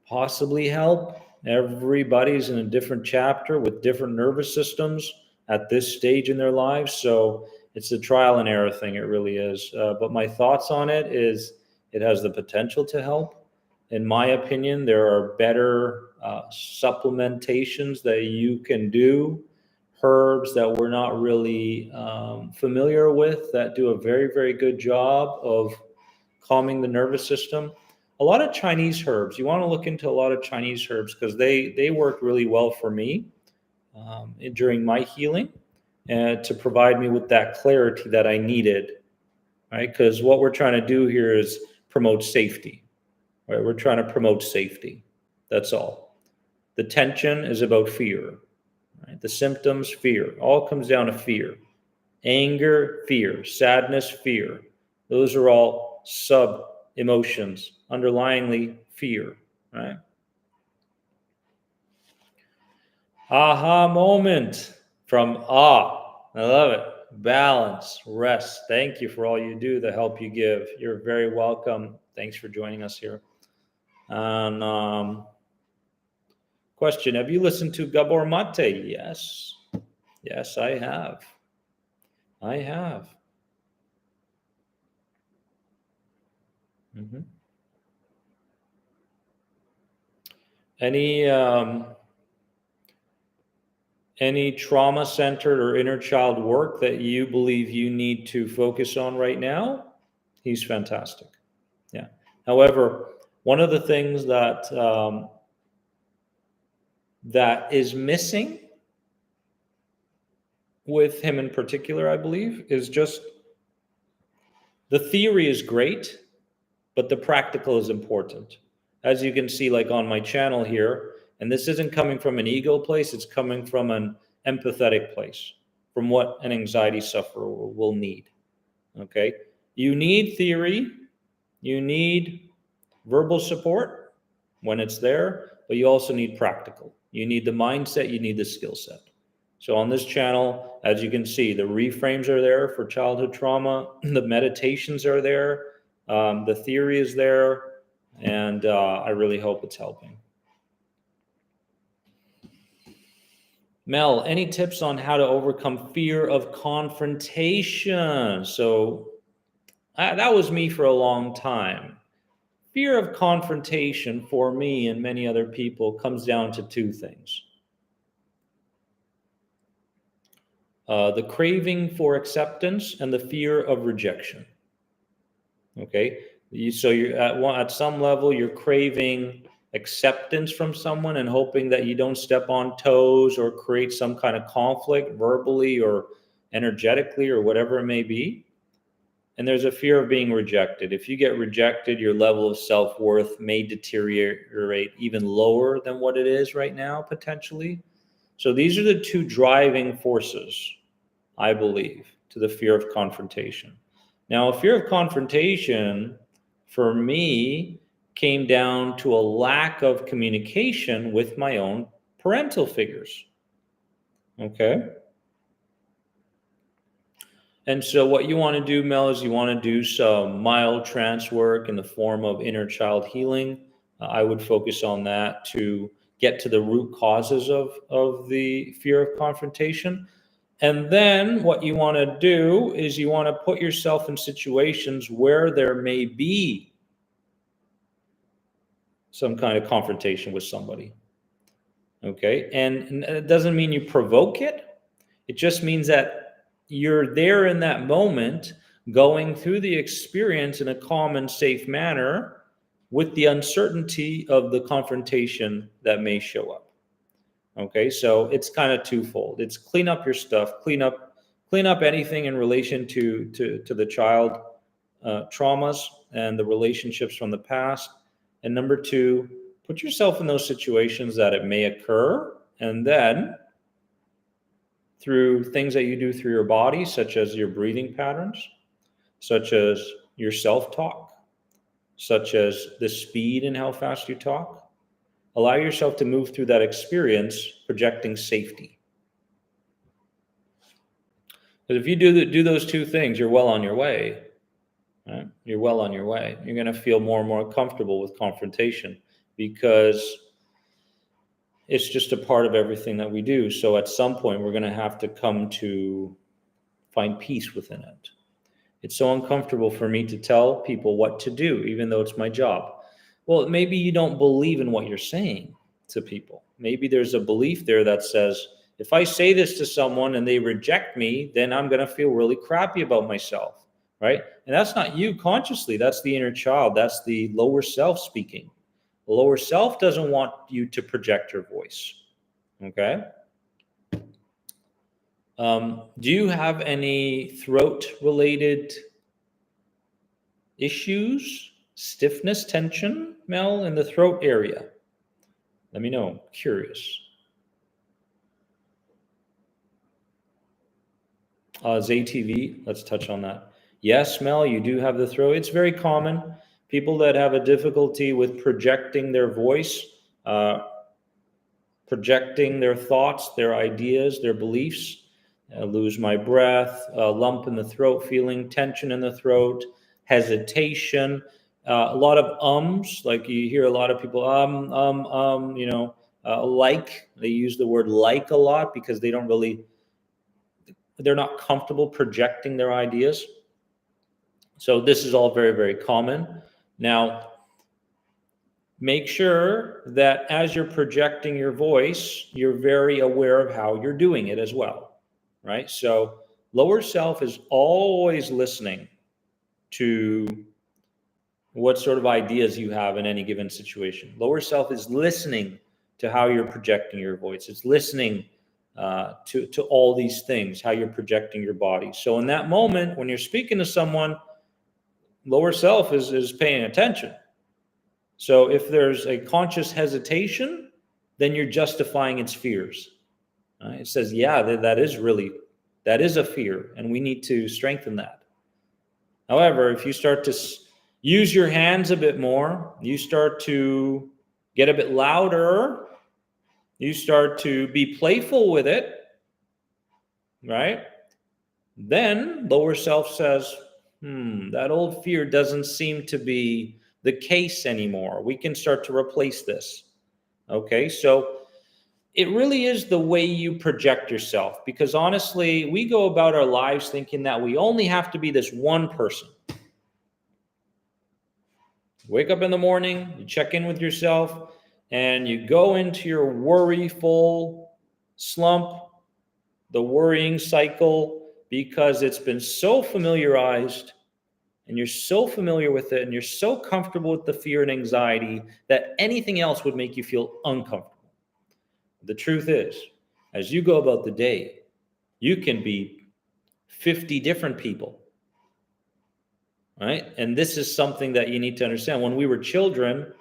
possibly help. Everybody's in a different chapter with different nervous systems at this stage in their lives. So it's a trial and error thing. It really is. But my thoughts on it is it has the potential to help. In my opinion, there are better supplementations that you can do, herbs that we're not really familiar with that do a very, very good job of calming the nervous system. A lot of Chinese herbs. You want to look into a lot of Chinese herbs because they work really well for me during my healing and to provide me with that clarity that I needed, right? Because what we're trying to do here is promote safety, right? We're trying to promote safety. That's all. The tension is about fear, right? Right? The symptoms, fear. All comes down to fear. Anger, fear. Sadness, fear. Those are all sub-emotions, underlyingly fear, right? Aha moment from Ah. I love it. Balance, rest. Thank you for all you do, the help you give. You're very welcome. Thanks for joining us here. And question, have you listened to Gabor Mate? Yes. Yes, I have. I have. Mm-hmm. Any trauma-centered or inner child work that you believe you need to focus on right now? He's fantastic. Yeah. However, one of the things that is missing with him in particular, I believe, is just the theory is great, but the practical is important. As you can see, like on my channel here, and this isn't coming from an ego place, it's coming from an empathetic place, from what an anxiety sufferer will need. Okay? You need theory, you need verbal support when it's there, but you also need practical. You need the mindset, you need the skill set. So on this channel, as you can see, the reframes are there for childhood trauma, the meditations are there, the theory is there, and I really hope it's helping. Mel, any tips on how to overcome fear of confrontation? So that was me for a long time. Fear of confrontation for me and many other people comes down to two things. The craving for acceptance and the fear of rejection. Okay, so you're at some level you're craving acceptance from someone and hoping that you don't step on toes or create some kind of conflict verbally or energetically or whatever it may be. And there's a fear of being rejected. If you get rejected, your level of self-worth may deteriorate even lower than what it is right now, potentially. So these are the two driving forces, I believe, to the fear of confrontation. Now, a fear of confrontation, for me, came down to a lack of communication with my own parental figures. Okay? And so what you want to do, Mel, is you want to do some mild trance work in the form of inner child healing. I would focus on that to get to the root causes of the fear of confrontation. And then what you want to do is you want to put yourself in situations where there may be some kind of confrontation with somebody. Okay? And it doesn't mean you provoke it. It just means that you're there in that moment, going through the experience in a calm and safe manner with the uncertainty of the confrontation that may show up. Okay, so it's kind of twofold. It's clean up your stuff, clean up anything in relation to the child traumas and the relationships from the past. And number two, put yourself in those situations that it may occur, and then through things that you do through your body, such as your breathing patterns, such as your self-talk, such as the speed and how fast you talk. Allow yourself to move through that experience projecting safety. Because if you do those two things, you're well on your way. Right? You're well on your way. You're going to feel more and more comfortable with confrontation because it's just a part of everything that we do. So at some point, we're going to have to come to find peace within it. It's so uncomfortable for me to tell people what to do, even though it's my job. Well, maybe you don't believe in what you're saying to people. Maybe there's a belief there that says, if I say this to someone and they reject me, then I'm going to feel really crappy about myself, right? And that's not you consciously. That's the inner child. That's the lower self speaking. The lower self doesn't want you to project your voice, okay? Do you have any throat-related issues, stiffness, tension, Mel, in the throat area? Let me know. Curious. ZTV, let's touch on that. Yes, Mel, you do have the throat. It's very common. People that have a difficulty with projecting their voice, projecting their thoughts, their ideas, their beliefs. Lose my breath, lump in the throat feeling, tension in the throat, hesitation, a lot of ums, like you hear a lot of people, like, they use the word like a lot because they're not comfortable projecting their ideas. So this is all very, very common. Now, make sure that as you're projecting your voice, you're very aware of how you're doing it as well, right? So lower self is always listening to what sort of ideas you have in any given situation. Lower self is listening to how you're projecting your voice. It's listening to all these things, how you're projecting your body. So in that moment, when you're speaking to someone, lower self is paying attention. So if there's a conscious hesitation, then you're justifying its fears. It says, yeah, that is a fear, and we need to strengthen that. However, if you start to use your hands a bit more, you start to get a bit louder, you start to be playful with it, right? Then lower self says, that old fear doesn't seem to be the case anymore. We can start to replace this. Okay, so it really is the way you project yourself, because honestly, we go about our lives thinking that we only have to be this one person. Wake up in the morning, you check in with yourself, and you go into your worryful slump, the worrying cycle, because it's been so familiarized and you're so familiar with it and you're so comfortable with the fear and anxiety that anything else would make you feel uncomfortable. The truth is, as you go about the day, you can be 50 different people, right? And this is something that you need to understand. When we were children,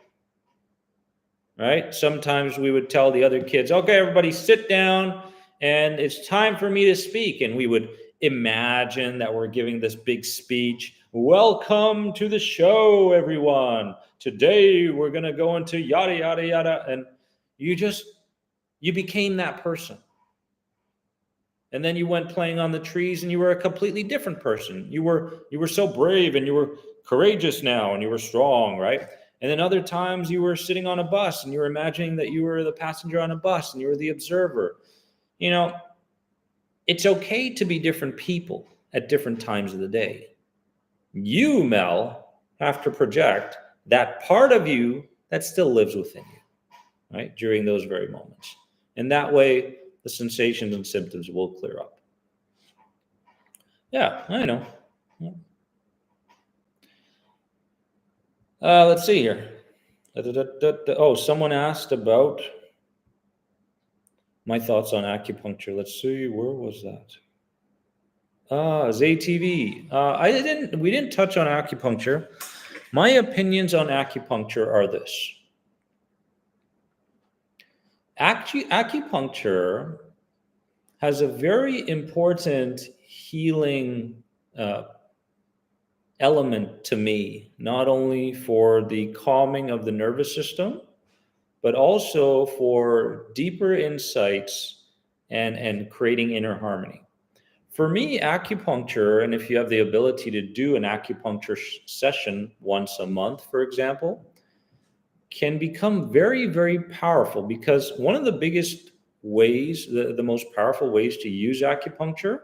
right, sometimes we would tell the other kids, okay, everybody sit down and it's time for me to speak. And we would imagine that we're giving this big speech. Welcome to the show, everyone. Today we're going to go into yada, yada, yada. And you became that person. And then you went playing on the trees and you were a completely different person. You were so brave and you were courageous now and you were strong, right? And then other times you were sitting on a bus and you were imagining that you were the passenger on a bus and you were the observer. You know, it's okay to be different people at different times of the day. You, Mel, have to project that part of you that still lives within you, right, during those very moments. And that way, the sensations and symptoms will clear up. Yeah, I know. Let's see here. Oh, someone asked about my thoughts on acupuncture. Let's see, where was that? ZTV. We didn't touch on acupuncture. My opinions on acupuncture are this. Acupuncture has a very important healing element to me, not only for the calming of the nervous system, but also for deeper insights and creating inner harmony. For me, acupuncture, and if you have the ability to do an acupuncture session once a month, for example, can become very, very powerful, because one of the biggest ways, the most powerful ways to use acupuncture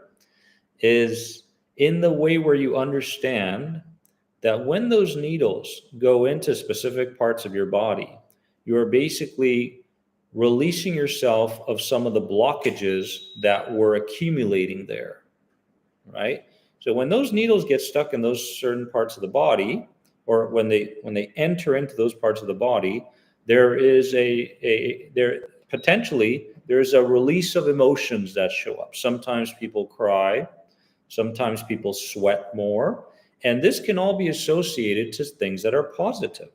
is in the way where you understand that when those needles go into specific parts of your body, you are basically releasing yourself of some of the blockages that were accumulating there, right? So when those needles get stuck in those certain parts of the body, or when they enter into those parts of the body, there is potentially there's a release of emotions that show up. Sometimes people cry, sometimes people sweat more, and this can all be associated to things that are positive.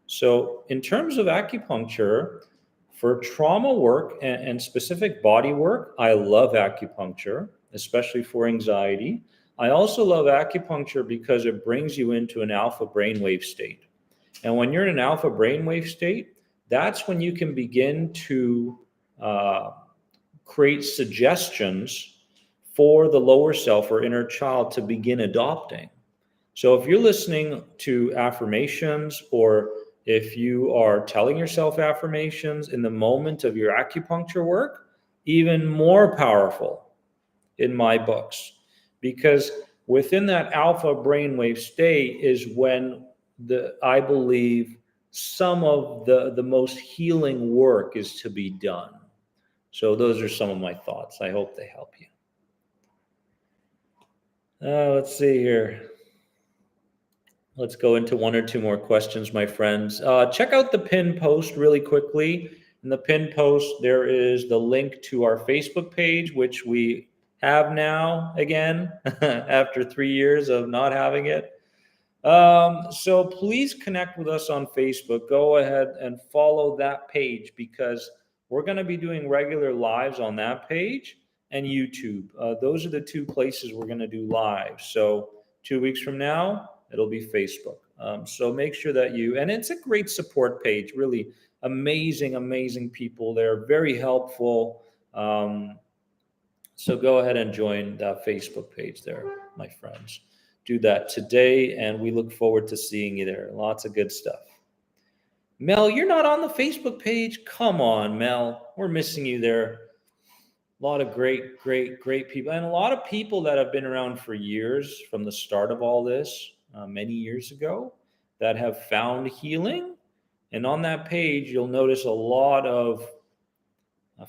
So in terms of acupuncture, for trauma work and specific body work, I love acupuncture. especially for anxiety. I also love acupuncture because it brings you into an alpha brainwave state. And when you're in an alpha brainwave state, that's when you can begin to create suggestions for the lower self or inner child to begin adopting. So if you're listening to affirmations, or if you are telling yourself affirmations in the moment of your acupuncture work, even more powerful in my books, because within that alpha brainwave state is when I believe some of the most healing work is to be done. So those are some of my thoughts. I hope they help you. Let's see here. Let's go into one or two more questions, my friends. Check out the pinned post really quickly. In the pinned post, there is the link to our Facebook page, which we have now again after 3 years of not having it. So please connect with us on Facebook. Go ahead and follow that page, because we're going to be doing regular lives on that page and YouTube. Those are the two places we're going to do live. So 2 weeks from now, it'll be Facebook. So make sure that and it's a great support page, really amazing people. They're very helpful. So go ahead and join that Facebook page there, my friends. Do that today, and we look forward to seeing you there. Lots of good stuff. Mel, you're not on the Facebook page? Come on, Mel. We're missing you there. A lot of great people, and a lot of people that have been around for years from the start of all this, many years ago, that have found healing. And on that page, you'll notice a lot of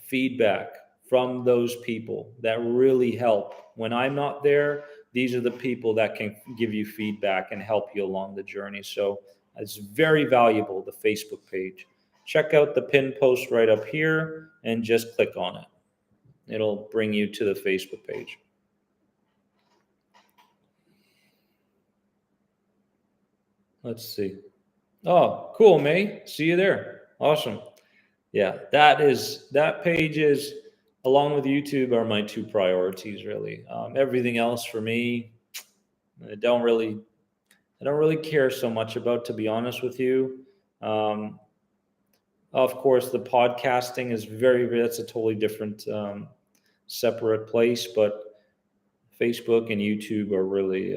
feedback from those people that really help. When I'm not there, these are the people that can give you feedback and help you along the journey. So it's very valuable, the Facebook page. Check out the pinned post right up here and just click on it. It'll bring you to the Facebook page. Let's see. Oh, cool, May. See you there. Awesome. Yeah, that page is, along with YouTube, are my two priorities, really. Everything else for me, I don't really care so much about, to be honest with you. Of course, the podcasting is that's a totally different, separate place, but Facebook and YouTube are really,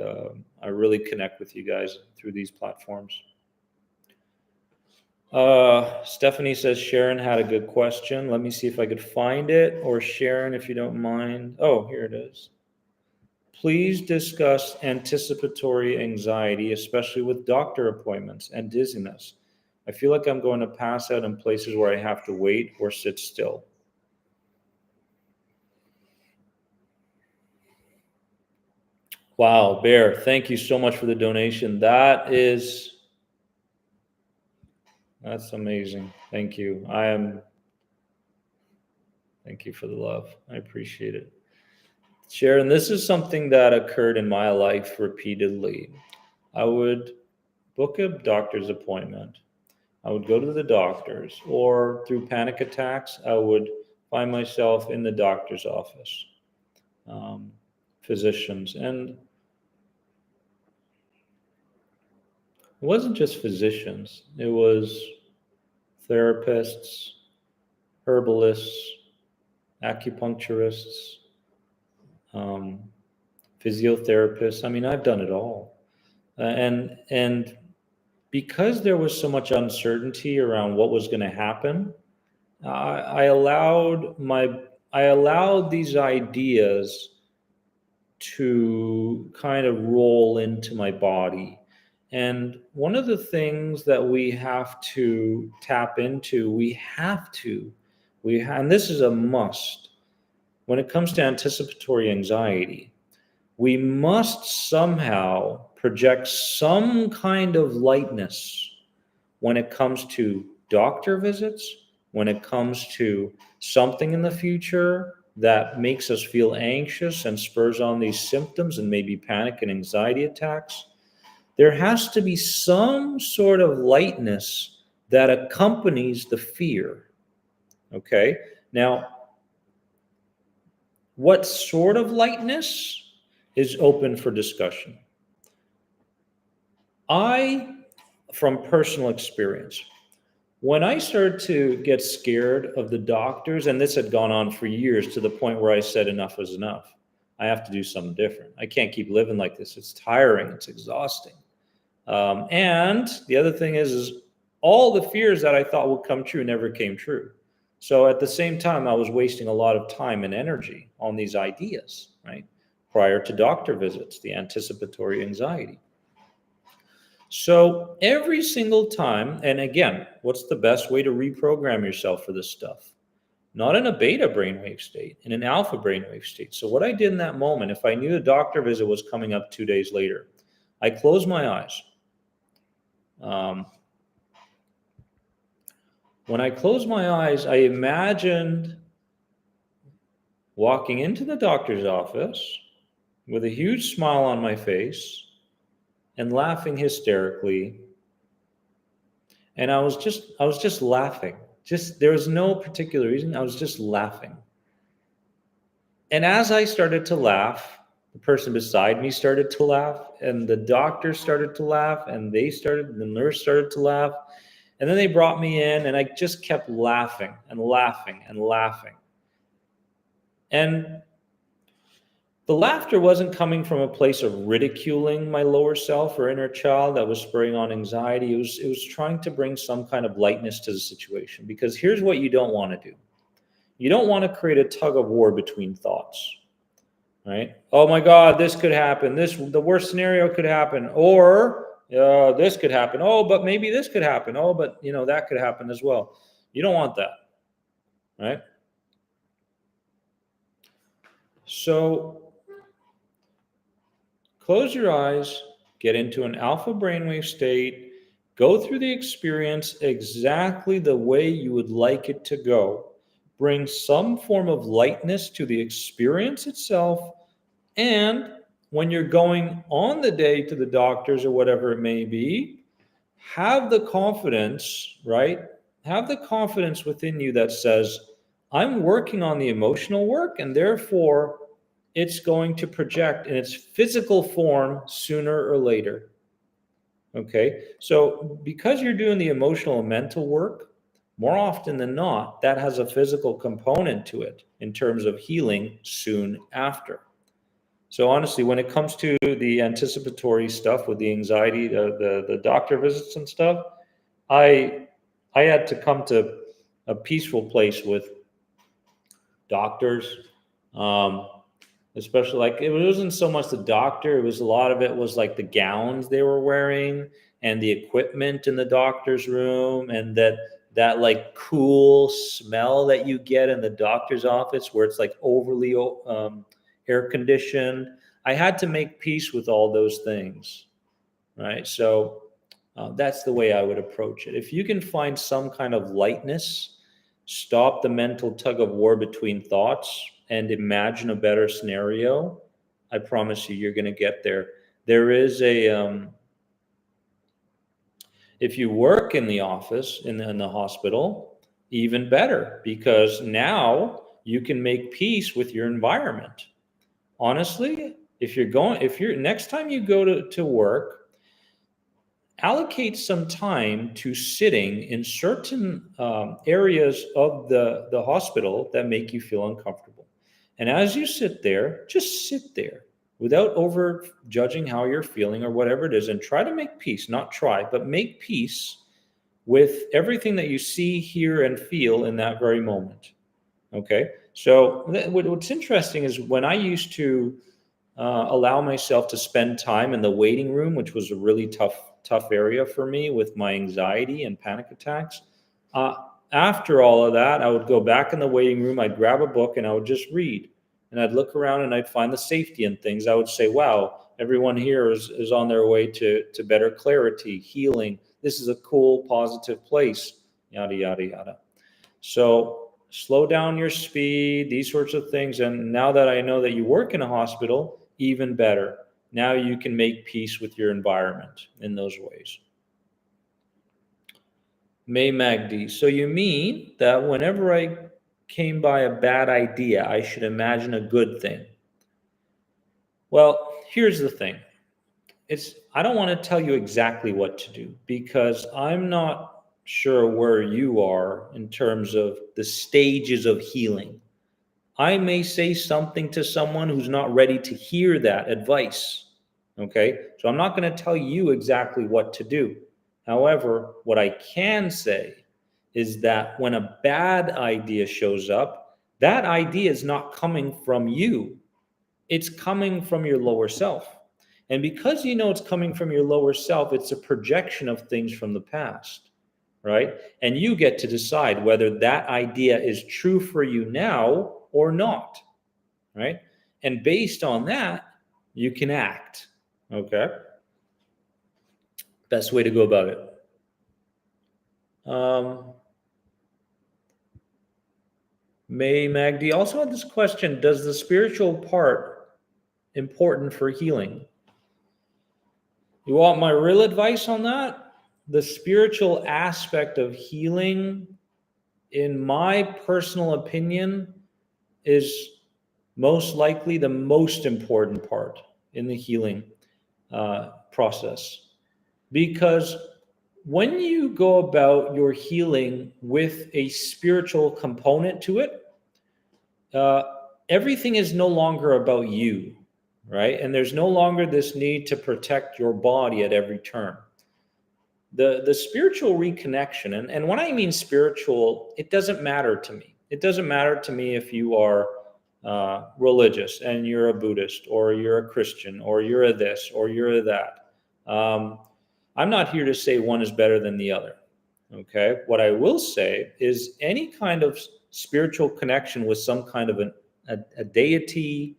I really connect with you guys through these platforms. Stephanie says Sharon had a good question. Let me see if I could find it. Or Sharon, if you don't mind. Oh, here it is. Please discuss anticipatory anxiety, especially with doctor appointments and dizziness. I feel like I'm going to pass out in places where I have to wait or sit still. Wow, Bear, thank you so much for the donation. That's amazing. Thank you. Thank you for the love. I appreciate it. Sharon, this is something that occurred in my life repeatedly. I would book a doctor's appointment. I would go to the doctors, or through panic attacks, I would find myself in the doctor's office, physicians. And it wasn't just physicians, it was therapists, herbalists, acupuncturists, physiotherapists. I mean, I've done it all. And because there was so much uncertainty around what was going to happen, I allowed these ideas to kind of roll into my body. And one of the things that we have to tap into, and this is a must, when it comes to anticipatory anxiety, we must somehow project some kind of lightness when it comes to doctor visits, when it comes to something in the future that makes us feel anxious and spurs on these symptoms and maybe panic and anxiety attacks. There has to be some sort of lightness that accompanies the fear. Okay? Now, What sort of lightness is open for discussion. From personal experience, when I started to get scared of the doctors, and this had gone on for years to the point where I said enough was enough. I have to do something different. I can't keep living like this. It's tiring. It's exhausting. And the other thing is all the fears that I thought would come true never came true. So at the same time, I was wasting a lot of time and energy on these ideas, right? Prior to doctor visits, the anticipatory anxiety. So every single time, and again, what's the best way to reprogram yourself for this stuff? Not in a beta brainwave state, in an alpha brainwave state. So what I did in that moment, if I knew the doctor visit was coming up 2 days later, I closed my eyes. When I closed my eyes, I imagined walking into the doctor's office with a huge smile on my face and laughing hysterically. And I was just laughing. There was no particular reason. I was just laughing. And as I started to laugh, the person beside me started to laugh, and the doctor started to laugh, and the nurse started to laugh. And then they brought me in, and I just kept laughing and laughing and laughing. And the laughter wasn't coming from a place of ridiculing my lower self or inner child that was spurring on anxiety. It was trying to bring some kind of lightness to the situation. Because here's what you don't want to do. You don't want to create a tug of war between thoughts, right? Oh my God, this could happen. The worst scenario could happen. Or this could happen. Oh, but maybe this could happen. Oh, but that could happen as well. You don't want that, right? So close your eyes, get into an alpha brainwave state, go through the experience exactly the way you would like it to go. Bring some form of lightness to the experience itself. And when you're going on the day to the doctors or whatever it may be, have the confidence, right? Have the confidence within you that says, I'm working on the emotional work, and therefore it's going to project in its physical form sooner or later. Okay, so because you're doing the emotional and mental work, more often than not, that has a physical component to it in terms of healing soon after. So honestly, when it comes to the anticipatory stuff with the anxiety, the doctor visits and stuff, I had to come to a peaceful place with doctors, especially like it wasn't so much the doctor. It was a lot of it was like the gowns they were wearing and the equipment in the doctor's room, and that like cool smell that you get in the doctor's office where it's like overly air conditioned. I had to make peace with all those things, right? So that's the way I would approach it. If you can find some kind of lightness, stop the mental tug of war between thoughts, and imagine a better scenario, I promise you're going to get there. There is if you work in the office, in the hospital, even better, because now you can make peace with your environment. Honestly, if you're next time you go to work, allocate some time to sitting in certain areas of the hospital that make you feel uncomfortable. And as you sit there, just sit there without over judging how you're feeling or whatever it is, and try to make peace, not try, but make peace with everything that you see, hear, and feel in that very moment. Okay? So what's interesting is when I used to allow myself to spend time in the waiting room, which was a really tough area for me with my anxiety and panic attacks. After all of that, I would go back in the waiting room, I'd grab a book and I would just read. And I'd look around and I'd find the safety in things. I would say, wow, everyone here is on their way to better clarity, healing. This is a cool, positive place, yada, yada, yada. So slow down your speed, these sorts of things. And now that I know that you work in a hospital, even better. Now you can make peace with your environment in those ways. May Magdi, so you mean that whenever I came by a bad idea. I should imagine a good thing. Well, here's the thing. I don't want to tell you exactly what to do because I'm not sure where you are in terms of the stages of healing. I may say something to someone who's not ready to hear that advice. Okay? So I'm not going to tell you exactly what to do. However, what I can say is that when a bad idea shows up, that idea is not coming from you. It's coming from your lower self. And because you know it's coming from your lower self, it's a projection of things from the past, right? And you get to decide whether that idea is true for you now or not, right? And based on that, you can act, okay? Best way to go about it. May Magdi also had this question: does the spiritual part important for healing? You want my real advice on that? The spiritual aspect of healing, in my personal opinion, is most likely the most important part in the healing process. Because when you go about your healing with a spiritual component to it, uh, everything is no longer about you, right? And there's no longer this need to protect your body at every turn. The spiritual reconnection, and when I mean spiritual, it doesn't matter to me. It doesn't matter to me if you are religious and you're a Buddhist, or you're a Christian, or you're a this, or you're a that. I'm not here to say one is better than the other. Okay. What I will say is any kind of spiritual connection with some kind of a deity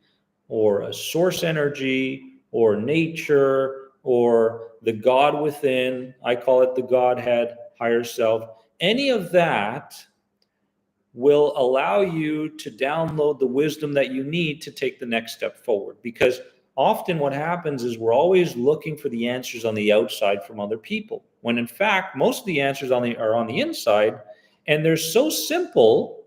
or a source energy or nature or the God within, I call it the Godhead, higher self, any of that will allow you to download the wisdom that you need to take the next step forward. Because often what happens is we're always looking for the answers on the outside from other people, when in fact, most of the answers are on the inside, and they're so simple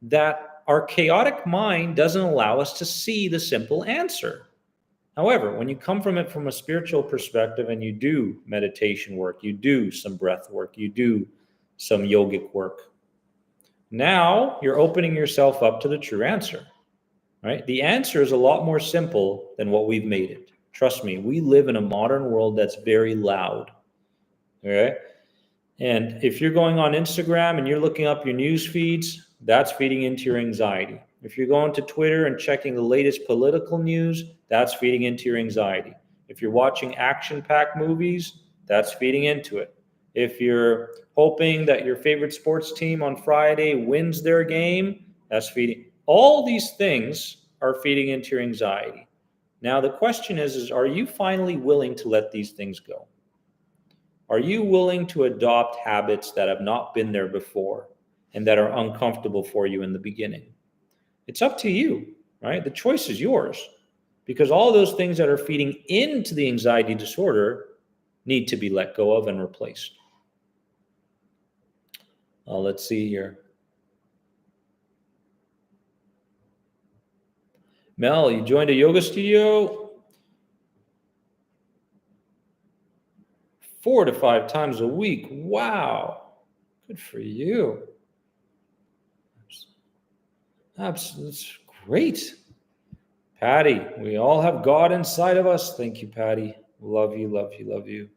that our chaotic mind doesn't allow us to see the simple answer. However, when you come from it from a spiritual perspective and you do meditation work, you do some breath work, you do some yogic work, now you're opening yourself up to the true answer, right? The answer is a lot more simple than what we've made it. Trust me, we live in a modern world that's very loud, okay? And if you're going on Instagram and you're looking up your news feeds, that's feeding into your anxiety. If you're going to Twitter and checking the latest political news, that's feeding into your anxiety. If you're watching action-packed movies, that's feeding into it. If you're hoping that your favorite sports team on Friday wins their game, that's feeding. All these things are feeding into your anxiety. Now, the question is are you finally willing to let these things go? Are you willing to adopt habits that have not been there before and that are uncomfortable for you in the beginning? It's up to you, right? The choice is yours, because all those things that are feeding into the anxiety disorder need to be let go of and replaced. Let's see here. Mel, you joined a yoga studio 4 to 5 times a week. Wow. Good for you. That's great. Patty, we all have God inside of us. Thank you, Patty. Love you, love you, love you.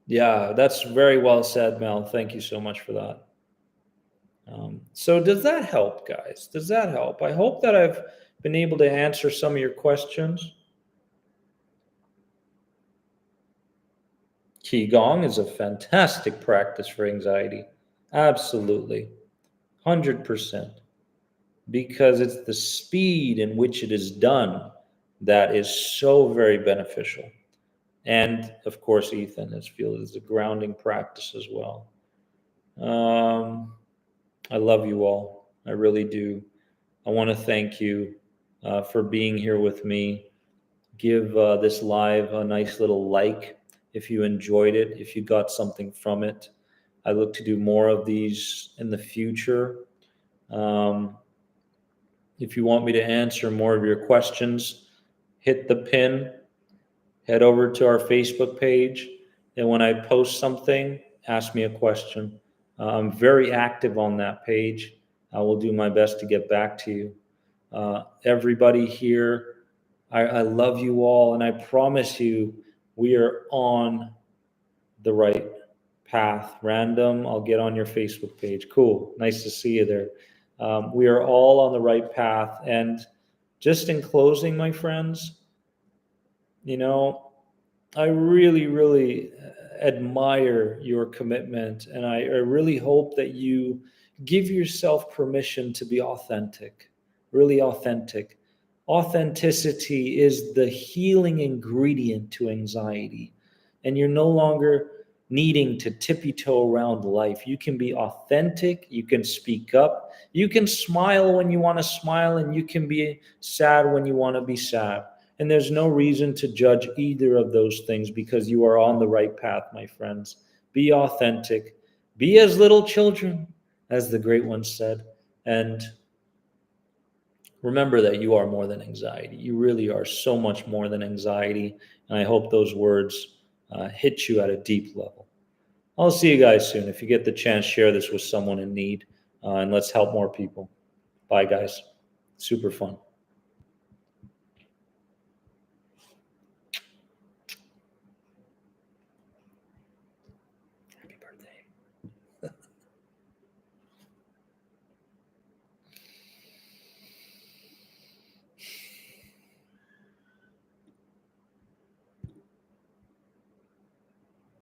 Yeah, that's very well said, Mel. Thank you so much for that. So does that help, guys? Does that help? I hope that I've been able to answer some of your questions. Qigong is a fantastic practice for anxiety. Absolutely. 100%. Because it's the speed in which it is done that is so very beneficial. And of course, Ethan has feel is a grounding practice as well. I love you all. I really do. I want to thank you for being here with me. Give this live a nice little like if you enjoyed it, if you got something from it. I look to do more of these in the future. Um, if you want me to answer more of your questions, hit the pin, head over to our Facebook page, and when I post something, ask me a question. I'm very active on that page. I will do my best to get back to you. Everybody here, I love you all, and I promise you, we are on the right path. Random, I'll get on your Facebook page. Cool. Nice to see you there. We are all on the right path. And just in closing, my friends, you know, I really, really admire your commitment. And I really hope that you give yourself permission to be authentic, really authentic. Authenticity is the healing ingredient to anxiety. And you're no longer needing to tippy toe around life. You can be authentic. You can speak up. You can smile when you want to smile, and you can be sad when you want to be sad. And there's no reason to judge either of those things because you are on the right path, my friends. Be authentic. Be as little children, as the great one said. And remember that you are more than anxiety. You really are so much more than anxiety. And I hope those words hit you at a deep level. I'll see you guys soon. If you get the chance, share this with someone in need, and let's help more people. Bye, guys. Super fun. Happy birthday.